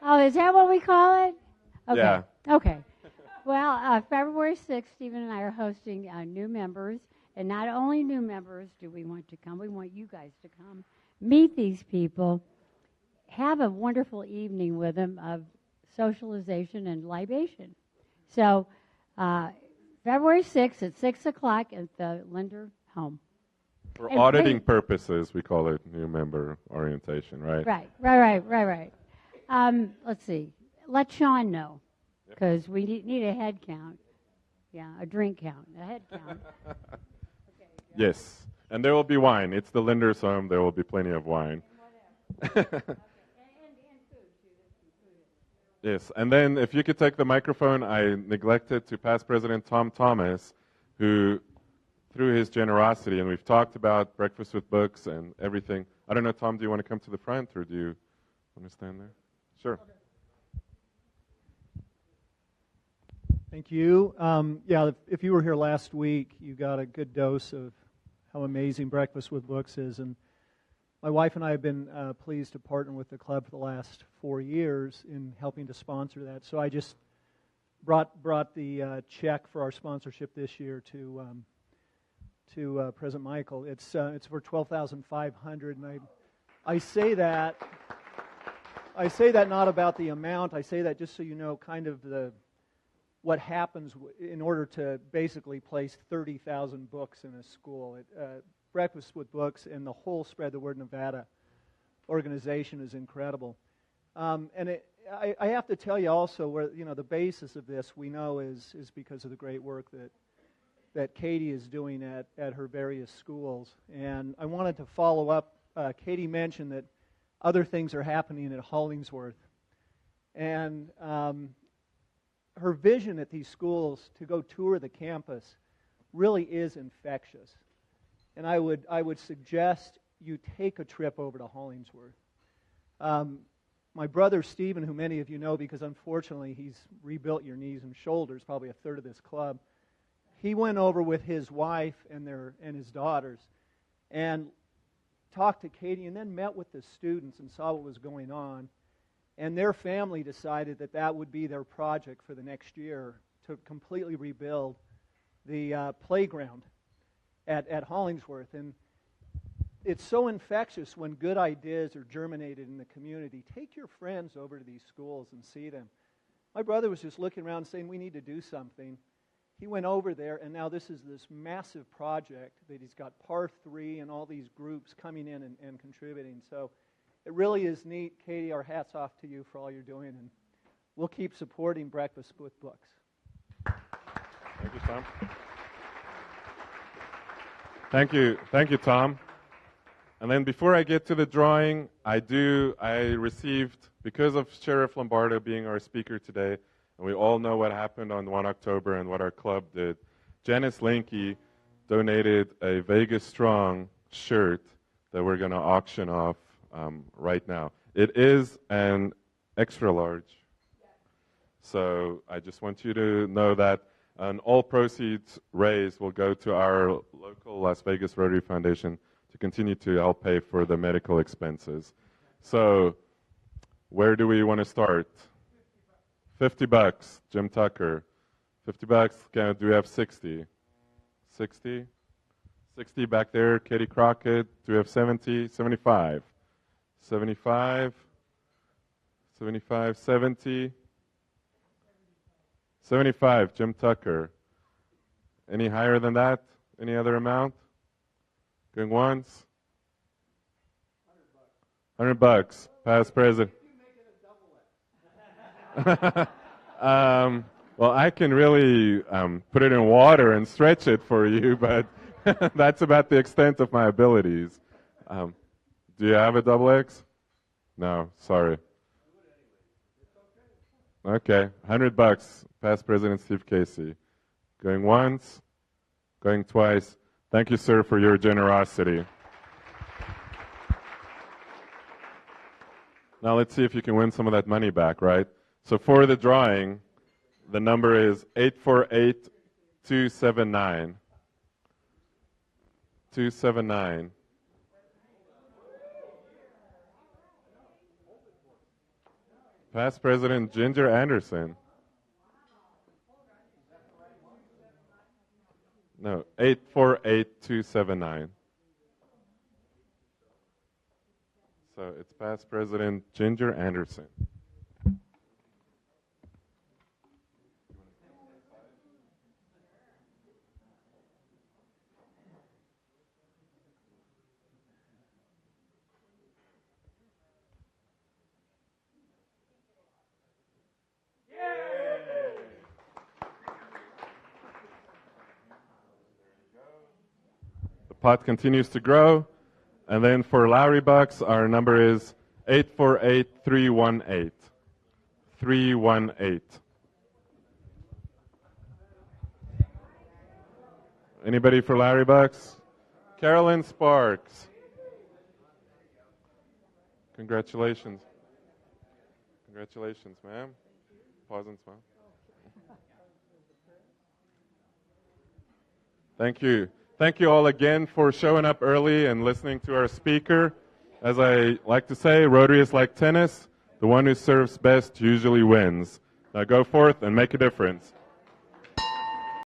Oh, is that what we call it? Okay. Yeah. Okay. Well, February 6th, Stephen and I are hosting new members. And not only new members do we want to come, we want you guys to come, meet these people, have a wonderful evening with them of socialization and libation. So February 6th at 6 o'clock at the Linder home. For auditing purposes, we call it new member orientation, right? Right. Let's see. Let Sean know, because we need a head count. Yeah, a drink count, a head count. Okay, yes, and there will be wine. It's the Linder's home. There will be plenty of wine. Yes, and then if you could take the microphone, I neglected to past President Tom Thomas, who, through his generosity, and we've talked about Breakfast with Books and everything. I don't know, Tom, do you want to come to the front, or do you want to stand there? Sure. Thank you. Yeah, if you were here last week, you got a good dose of how amazing Breakfast with Books is, and my wife and I have been pleased to partner with the club for the last 4 years in helping to sponsor that. So I just brought the check for our sponsorship this year to President Michael. It's for $12,500, and I say that I say that not about the amount. I say that just so you know kind of what happens in order to basically place 30,000 books in a school. Breakfast with Books and the whole Spread the Word Nevada organization is incredible. I have to tell you also where the basis of this we know is because of the great work that Katie is doing at her various schools. And I wanted to follow up. Katie mentioned that other things are happening at Hollingsworth. And her vision at these schools to go tour the campus really is infectious. And I would suggest you take a trip over to Hollingsworth. My brother Stephen, who many of you know because unfortunately he's rebuilt your knees and shoulders, probably a third of this club, he went over with his wife and his daughters and talked to Katie and then met with the students and saw what was going on. And their family decided that would be their project for the next year, to completely rebuild the playground at Hollingsworth. And it's so infectious when good ideas are germinated in the community. Take your friends over to these schools and see them. My brother was just looking around saying, we need to do something. He went over there, and now this is this massive project that he's got Par 3 and all these groups coming in and contributing. So it really is neat. Katie, our hat's off to you for all you're doing, and we'll keep supporting Breakfast with Books. Thank you, Tom. Thank you, Tom. And then before I get to the drawing, I received, because of Sheriff Lombardo being our speaker today, and we all know what happened on 1 October and what our club did, Janice Linke donated a Vegas Strong shirt that we're going to auction off right now. It is an extra large. So I just want you to know that all proceeds raised will go to our local Las Vegas Rotary Foundation to continue to help pay for the medical expenses. So where do we want to start? $50, Jim Tucker. $50, do we have 60? 60? 60 back there, Katie Crockett. Do we have 70? 75? 75? 75, 70? 75, Jim Tucker. Any higher than that? Any other amount? Going once? $100, past president. Well, I can really put it in water and stretch it for you, but that's about the extent of my abilities. Do you have a double X? No, sorry. Okay, $100, past President Steve Casey. Going once, going twice. Thank you, sir, for your generosity. Now let's see if you can win some of that money back, right? So for the drawing, the number is 848-279. 279. Past President Ginger Anderson. No, 848-279. So it's past President Ginger Anderson. Pot continues to grow. And then for Lowry Bucks, our number is 848-318. 318. Anybody for Larry Bucks? Carolyn Sparks. Congratulations. Congratulations, ma'am. Pause and smile. Thank you. Thank you all again for showing up early and listening to our speaker. As I like to say, Rotary is like tennis. The one who serves best usually wins. Now go forth and make a difference.